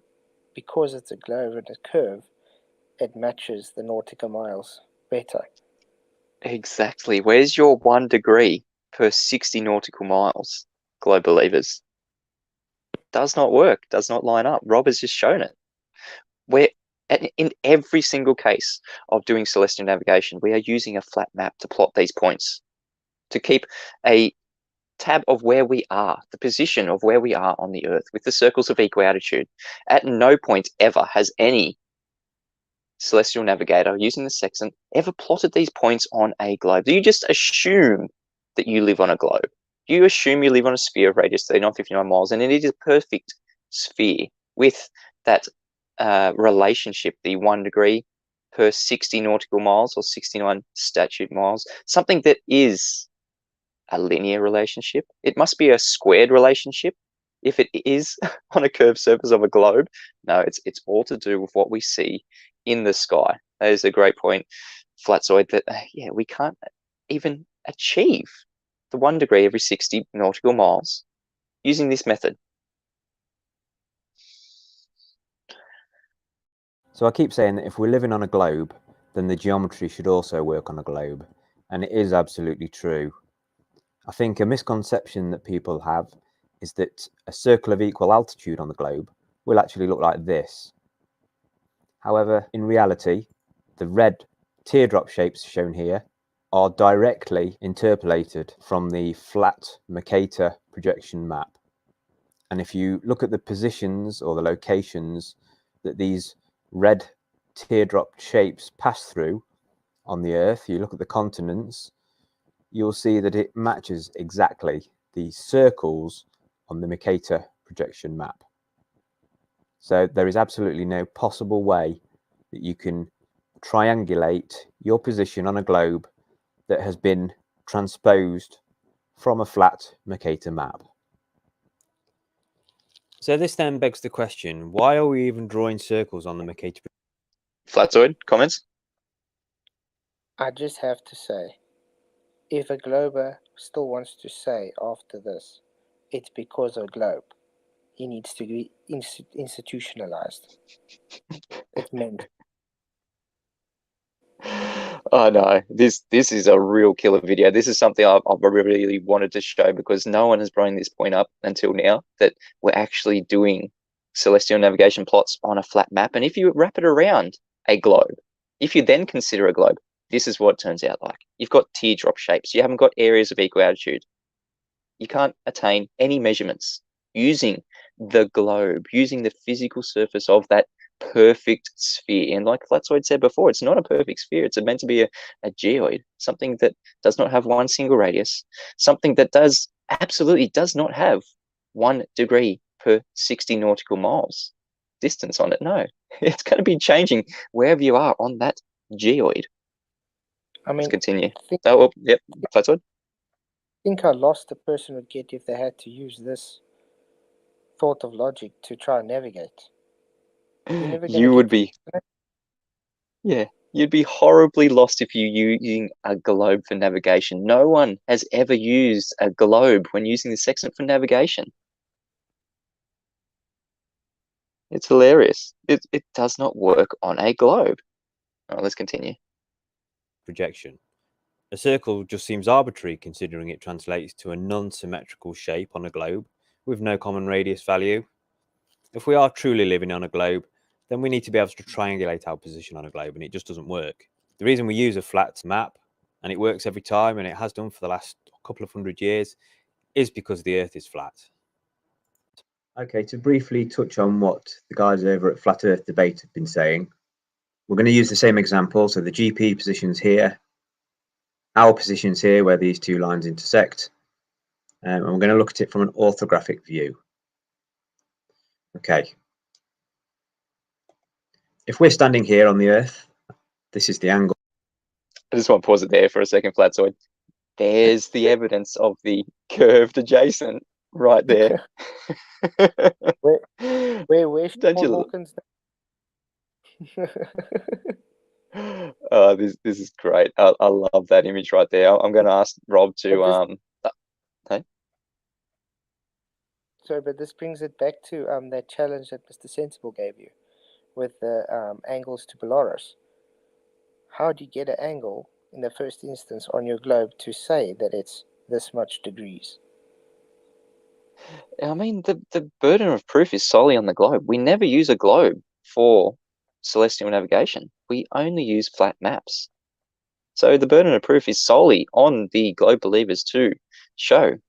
because it's a globe and a curve, it matches the nautical miles better. Exactly. Where's your 1 degree per 60 nautical miles, globe believers? Does not work, does not line up. Rob has just shown it. We're in every single case of doing celestial navigation, we are using a flat map to plot these points, to keep a tab of where we are, the position of where we are on the Earth with the circles of equal altitude. At no point ever has any celestial navigator using the sextant ever plotted these points on a globe. Do you just assume that you live on a globe? You assume you live on a sphere of radius 3959 miles, and it is a perfect sphere with that relationship, the 1 degree per 60 nautical miles or 69 statute miles, something that is a linear relationship. It must be a squared relationship if it is on a curved surface of a globe. No, it's all to do with what we see in the sky. That is a great point, FLATZOID, that yeah, we can't even achieve the 1 degree every 60 nautical miles using this method. So I keep saying that if we're living on a globe, then the geometry should also work on a globe. And it is absolutely true. I think a misconception that people have is that a circle of equal altitude on the globe will actually look like this. However, in reality, the red teardrop shapes shown here are directly interpolated from the flat Mercator projection map. And if you look at the positions or the locations that these red teardrop shapes pass through on the Earth, you look at the continents, you'll see that it matches exactly the circles on the Mercator projection map. So there is absolutely no possible way that you can triangulate your position on a globe that has been transposed from a flat Mercator map. So this then begs the question, why are we even drawing circles on the Mercator? FLATZOID, comments? I just have to say, if a glober still wants to say after this, it's because of globe, he needs to be institutionalized. It's meant. Oh no, this is a real killer video. This is something I've really wanted to show because no one has brought this point up until now, that we're actually doing celestial navigation plots on a flat map. And if you wrap it around a globe, if you then consider a globe, this is what it turns out like. You've got teardrop shapes. You haven't got areas of equal altitude. You can't attain any measurements using the globe, using the physical surface of that perfect sphere. And like FLATZOID said before, it's not a perfect sphere. It's meant to be a geoid, something that does not have one single radius, something that absolutely does not have 1 degree per 60 nautical miles distance on it. No, it's going to be changing wherever you are on that geoid. I mean, let's continue. Oh, well, yep, FLATZOID. I think how lost a person would get if they had to use this thought of logic to try and navigate. You would be, yeah, you'd be horribly lost if you're using a globe for navigation. No one has ever used a globe when using the sextant for navigation. It's hilarious. It does not work on a globe. All right, let's continue. Projection. A circle just seems arbitrary considering it translates to a non-symmetrical shape on a globe with no common radius value. If we are truly living on a globe, then we need to be able to triangulate our position on a globe, and it just doesn't work. The reason we use a flat map, and it works every time, and it has done for the last couple of 100 years, is because the Earth is flat. Okay, to briefly touch on what the guys over at Flat Earth Debate have been saying, we're going to use the same example. So the GP position's here, our position's here where these two lines intersect, and we're going to look at it from an orthographic view. Okay. If we're standing here on the Earth, this is the angle. I just want to pause it there for a second, FLATZOID. There's the evidence of the curved adjacent right there. Where's Don't you? Hawkins? Oh, this is great. I love that image right there. I'm going to ask Rob to hey? Sorry, but this brings it back to that challenge that Mr. Sensible gave you with the angles to Polaris. How do you get an angle in the first instance on your globe to say that it's this much degrees? I mean, the burden of proof is solely on the globe. We never use a globe for celestial navigation. We only use flat maps. So the burden of proof is solely on the globe believers to show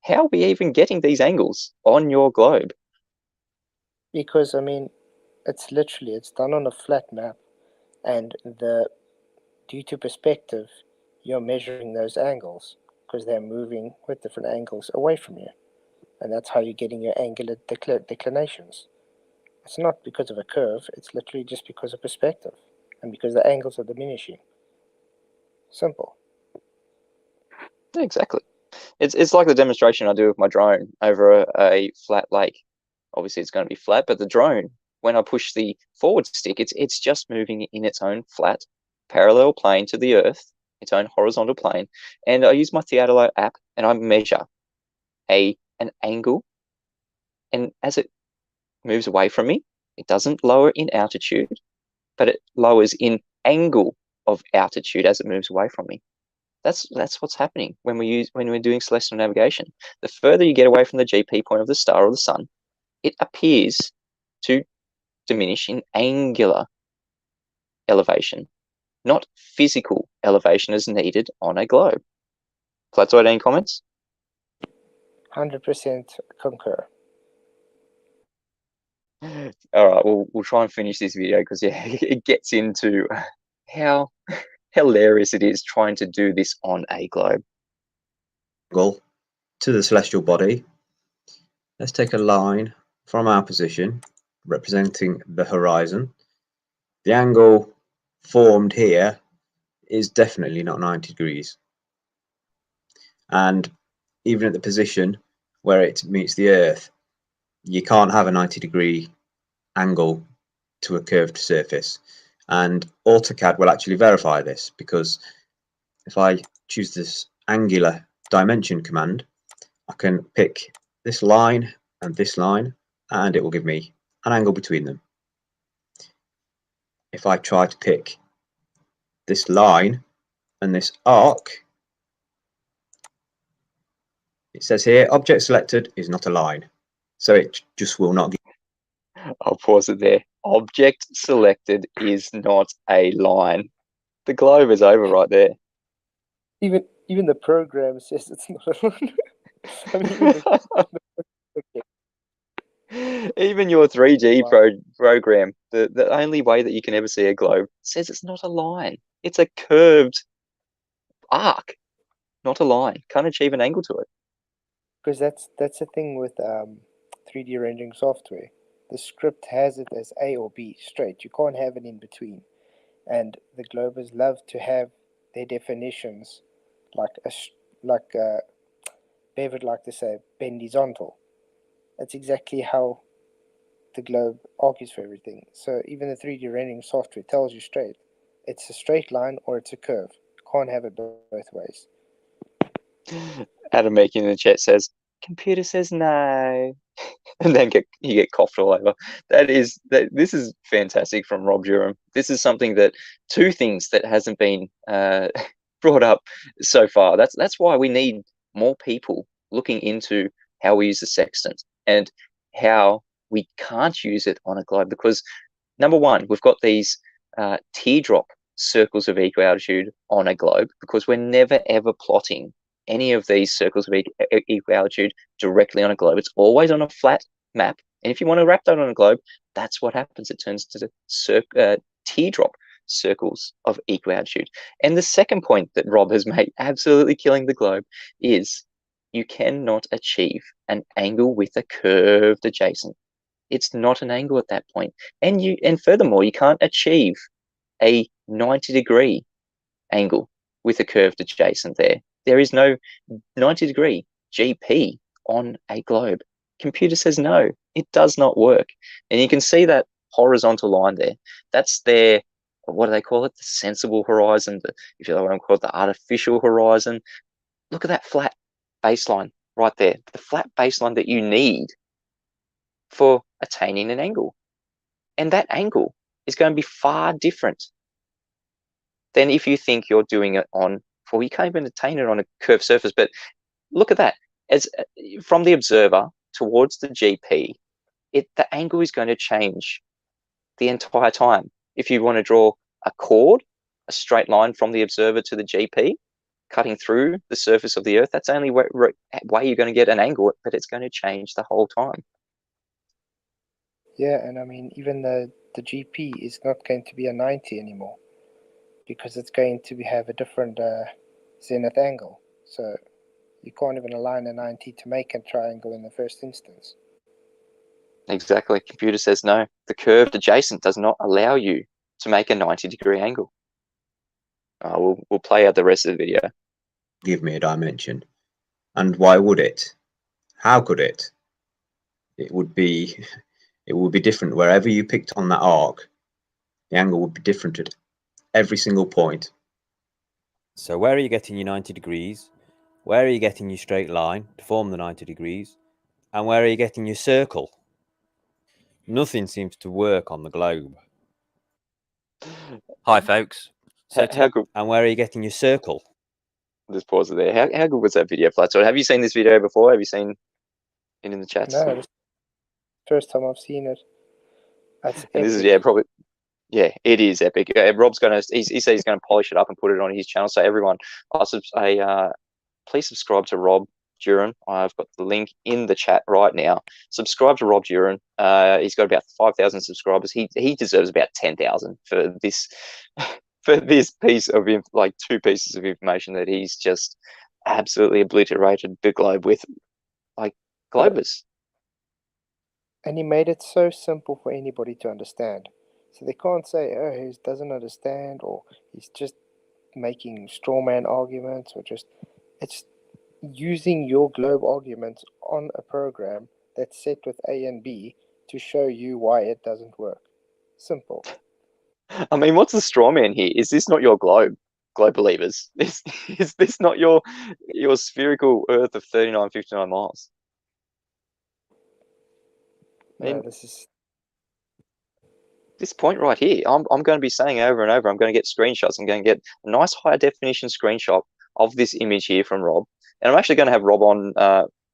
how are we even getting these angles on your globe. Because, I mean, it's done on a flat map, and due to perspective, you're measuring those angles because they're moving with different angles away from you. And that's how you're getting your angular declinations. It's not because of a curve, it's literally just because of perspective and because the angles are diminishing. Simple. Exactly. It's like the demonstration I do with my drone over a flat lake. Obviously, it's going to be flat, but the drone, when I push the forward stick, it's just moving in its own flat parallel plane to the Earth, its own horizontal plane. And I use my Theodolite app, and I measure an angle, and as it moves away from me, it doesn't lower in altitude, but it lowers in angle of altitude as it moves away from me. That's what's happening when we're doing celestial navigation. The further you get away from the GP point of the star or the sun, it appears to diminish in angular elevation, not physical elevation as needed on a globe. FLATZOID, any comments? 100% concur. All right, we'll try and finish this video because it gets into how hilarious it is trying to do this on a globe. To the celestial body, let's take a line from our position representing the horizon. The angle formed here is definitely not 90 degrees. And even at the position where it meets the Earth, you can't have a 90-degree angle to a curved surface. And AutoCAD will actually verify this, because if I choose this angular dimension command, I can pick this line and this line, and it will give me an angle between them. If I try to pick this line and this arc, it says here, object selected is not a line. So it just will not give. I'll pause it there. Object selected is not a line. The globe is over right there. Even the program says it's not a line. I mean, even your 3D program, the only way that you can ever see a globe says it's not a line. It's a curved arc, not a line. Can't achieve an angle to it. Because that's the thing with 3D rendering software. The script has it as A or B straight. You can't have it in between. And the globers love to have their definitions like Bev would like to say, bendizontal. That's exactly how the globe argues for everything. So even the 3D rendering software tells you straight, it's a straight line or it's a curve. You can't have it both ways. Adam making in the chat says, computer says no. And then you get coughed all over. This is fantastic from Rob Durham. This is something that two things that hasn't been brought up so far. That's why we need more people looking into how we use the sextant and how we can't use it on a globe, because number one, we've got these teardrop circles of equal altitude on a globe, because we're never ever plotting any of these circles of equal altitude directly on a globe. It's always on a flat map. And if you want to wrap that on a globe, that's what happens. It turns to the teardrop circles of equal altitude. And the second point that Rob has made, absolutely killing the globe, is you cannot achieve an angle with a curved adjacent. It's not an angle at that point. And furthermore, you can't achieve a 90-degree angle with a curved adjacent there. There is no 90-degree GP on a globe. Computer says no, it does not work. And you can see that horizontal line there. That's their, what do they call it? The sensible horizon, if you want to call it the artificial horizon. Look at that flat baseline right there, the flat baseline that you need for attaining an angle. And that angle is going to be far different than if you think you're doing it on, well, you can't even attain it on a curved surface. But look at that. As from the observer towards the GP, the angle is going to change the entire time. If you want to draw a chord, a straight line from the observer to the GP, cutting through the surface of the Earth, that's only way you're going to get an angle, but it's going to change the whole time. Yeah, and I mean, even the GP is not going to be a 90 anymore, because it's going to have a different zenith angle. So you can't even align a 90 to make a triangle in the first instance. Exactly. Computer says no. The curved adjacent does not allow you to make a 90-degree angle. We'll play out the rest of the video. Give me a dimension. And why would it? How could it? It would be different wherever you picked on that arc. The angle would be different at every single point. So where are you getting your 90 degrees? Where are you getting your straight line to form the 90 degrees? And where are you getting your circle? Nothing seems to work on the globe. Hi, folks. So How good? And where are you getting your circle? Just pause it there. How good was that video, FLATZOID? Have you seen this video before? Have you seen it in the chats? No, it's the first time I've seen it. That's and this is epic. probably. Yeah, it is epic. Rob's gonna. He said he's gonna polish it up and put it on his channel. So everyone, please subscribe to Rob Durham. I've got the link in the chat right now. Subscribe to Rob Durham. He's got about 5,000 subscribers. He deserves about 10,000 for this for this piece of like 2 pieces of information that he's just absolutely obliterated the globe with, like globers. And he made it so simple for anybody to understand. So they can't say, oh, he doesn't understand, or he's just making straw man arguments, or it's using your globe arguments on a program that's set with A and B to show you why it doesn't work. Simple. I mean, what's the straw man here? Is this not your globe believers? Is this not your spherical Earth of 3959 miles? No, this is this point right here. I'm going to be saying over and over. I'm going to get screenshots. I'm going to get a nice high definition screenshot of this image here from Rob, and I'm actually going to have Rob on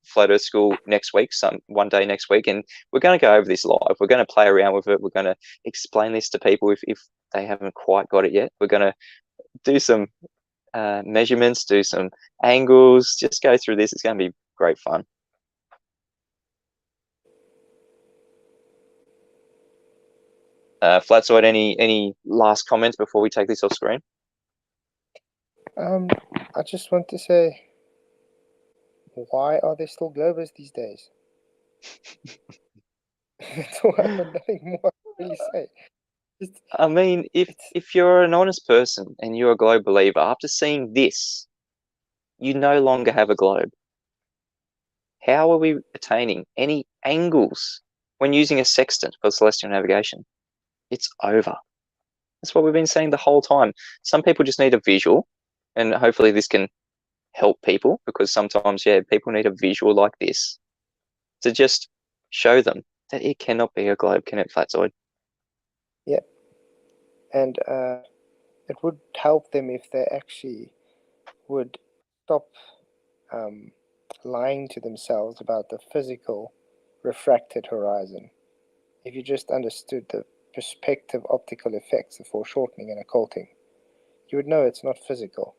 Flat Earth School next week, one day next week, and we're going to go over this live. We're going to play around with it. We're going to explain this to people if they haven't quite got it yet. We're going to do some measurements, do some angles, just go through this. It's going to be great fun. FLATZOID, any last comments before we take this off screen? I just want to say, why are there still globers these days? That's all. I have nothing more to really say. I mean, if you're an honest person and you're a globe believer, after seeing this, you no longer have a globe. How are we attaining any angles when using a sextant for celestial navigation? It's over. That's what we've been saying the whole time. Some people just need a visual, and hopefully this can help people, because sometimes, people need a visual like this to just show them that it cannot be a globe, can it, FLATZOID? Yeah. And it would help them if they actually would stop lying to themselves about the physical refracted horizon. If you just understood the perspective optical effects, the foreshortening and occulting, you would know it's not physical.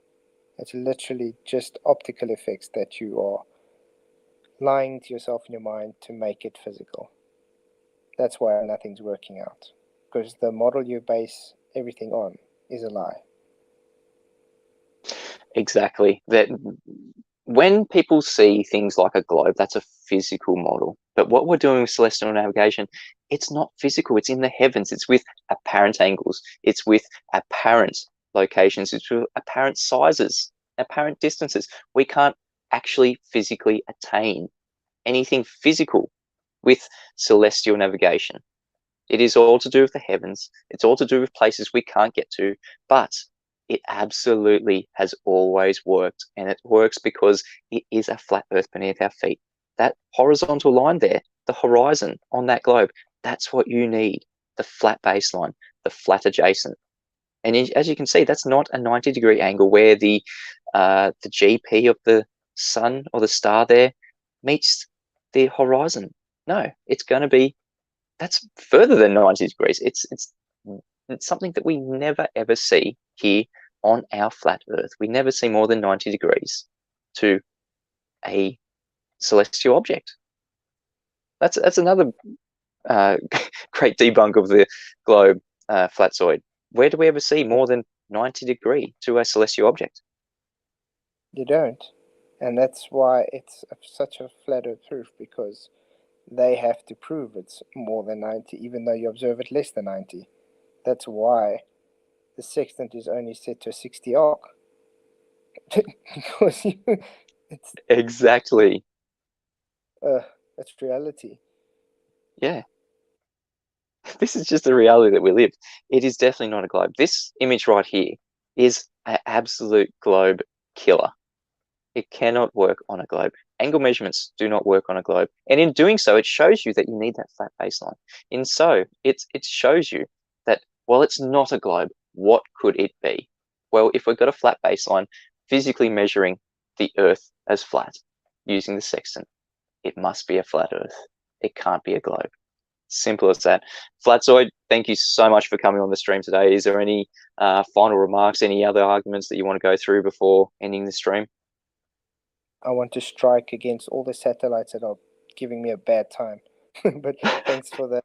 It's literally just optical effects that you are lying to yourself in your mind to make it physical. That's why nothing's working out, because the model you base everything on is a lie. Exactly. That when people see things like a globe, that's a physical model. But what we're doing with celestial navigation, it's not physical. It's in the heavens. It's with apparent angles. It's with apparent locations. It's with apparent sizes, apparent distances. We can't actually physically attain anything physical with celestial navigation. It is all to do with the heavens. It's all to do with places we can't get to. But It absolutely has always worked, and it works because it is a flat Earth beneath our feet. That horizontal line there, the horizon on that globe, that's what you need, the flat baseline, the flat adjacent. And as you can see, that's not a 90-degree angle where the GP of the sun or the star there meets the horizon. No, it's going to be, that's further than 90 degrees. It's something that we never ever see here on our flat Earth. We never see more than 90 degrees to a celestial object. That's another great debunk of the globe, FLATZOID. Where do we ever see more than 90 degree to a celestial object? You don't. And that's why it's such a flat Earth proof, because they have to prove it's more than 90, even though you observe it less than 90. That's why the sextant is only set to a 60 arc. Because it's exactly. That's reality. Yeah. This is just the reality that we live. It is definitely not a globe. This image right here is an absolute globe killer. It cannot work on a globe. Angle measurements do not work on a globe. And in doing so, it shows you that you need that flat baseline. And so it shows you that, well, it's not a globe. What could it be? Well, if we've got a flat baseline, physically measuring the Earth as flat using the sextant, it must be a flat Earth. It can't be a globe. Simple as that. FLATZOID, thank you so much for coming on the stream today. Is there any final remarks, any other arguments that you want to go through before ending the stream? I want to strike against all the satellites that are giving me a bad time. But thanks for the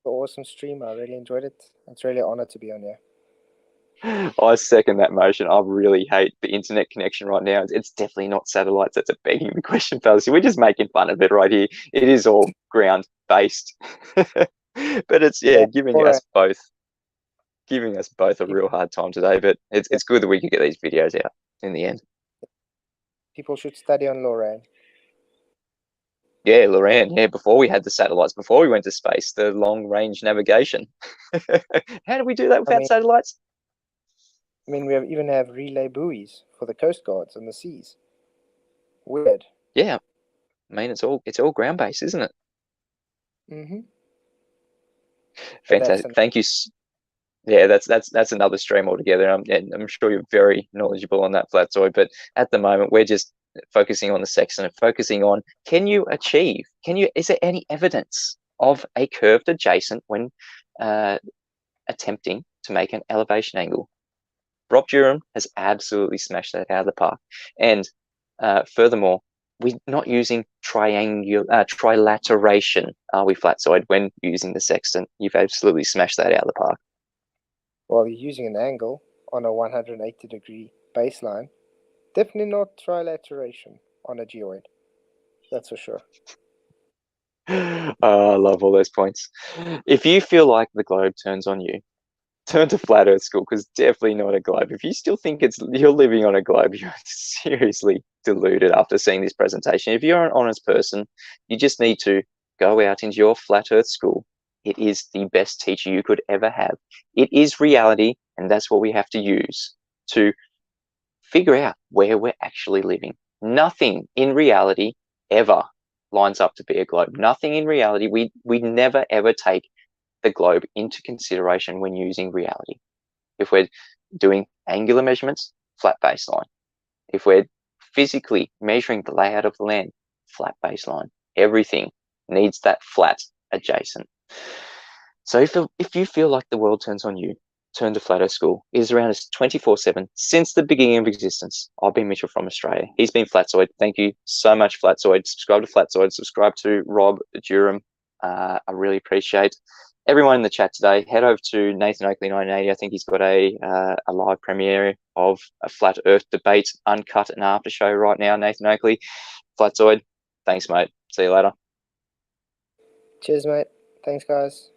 awesome stream. I really enjoyed it. It's really an honor to be on here. I second that motion. I really hate the internet connection right now. It's definitely not satellites that's begging the question fallacy. We're just making fun of it right here. It is all ground based. But it's giving us both a real hard time today. But it's good that we can get these videos out in the end. People should study on Lorraine. Yeah, Lorraine. Yeah, before we had the satellites, before we went to space, the long range navigation. How do we do that without satellites? I mean, we even have relay buoys for the coast guards and the seas. Weird. Yeah, I mean it's all ground based, isn't it? Mm-hmm. Fantastic. Thank you. Yeah, that's another stream altogether. And I'm sure you're very knowledgeable on that, FLATZOID. But at the moment, we're just focusing on the sextant and focusing on, is there any evidence of a curved adjacent when attempting to make an elevation angle? Rob Durham has absolutely smashed that out of the park. And furthermore, we're not using trilateration, are we, FLATZOID, when using the sextant? You've absolutely smashed that out of the park. Well, you're using an angle on a 180-degree baseline. Definitely not trilateration on a geoid. That's for sure. I love all those points. If you feel like the globe turns on you, turn to Flat Earth School, because definitely not a globe. If you still think you're living on a globe, you're seriously deluded after seeing this presentation. If you're an honest person, you just need to go out into your Flat Earth School. It is the best teacher you could ever have. It is reality, and that's what we have to use to figure out where we're actually living. Nothing in reality ever lines up to be a globe. Nothing in reality. We never ever take the globe into consideration when using reality. If we're doing angular measurements, flat baseline. If we're physically measuring the layout of the land, flat baseline. Everything needs that flat adjacent. So if you feel like the world turns on you, turn to Flat Earth School. It is around us 24/7 since the beginning of existence. I've been Mitchell from Australia. He's been FLATZOID. Thank you so much, FLATZOID. Subscribe to FLATZOID. Subscribe to Rob Durham. I really appreciate everyone in the chat today. Head over to Nathan Oakley 1980. I think he's got a live premiere of a Flat Earth debate, uncut and after show right now. Nathan Oakley, FLATZOID. Thanks, mate. See you later. Cheers, mate. Thanks, guys.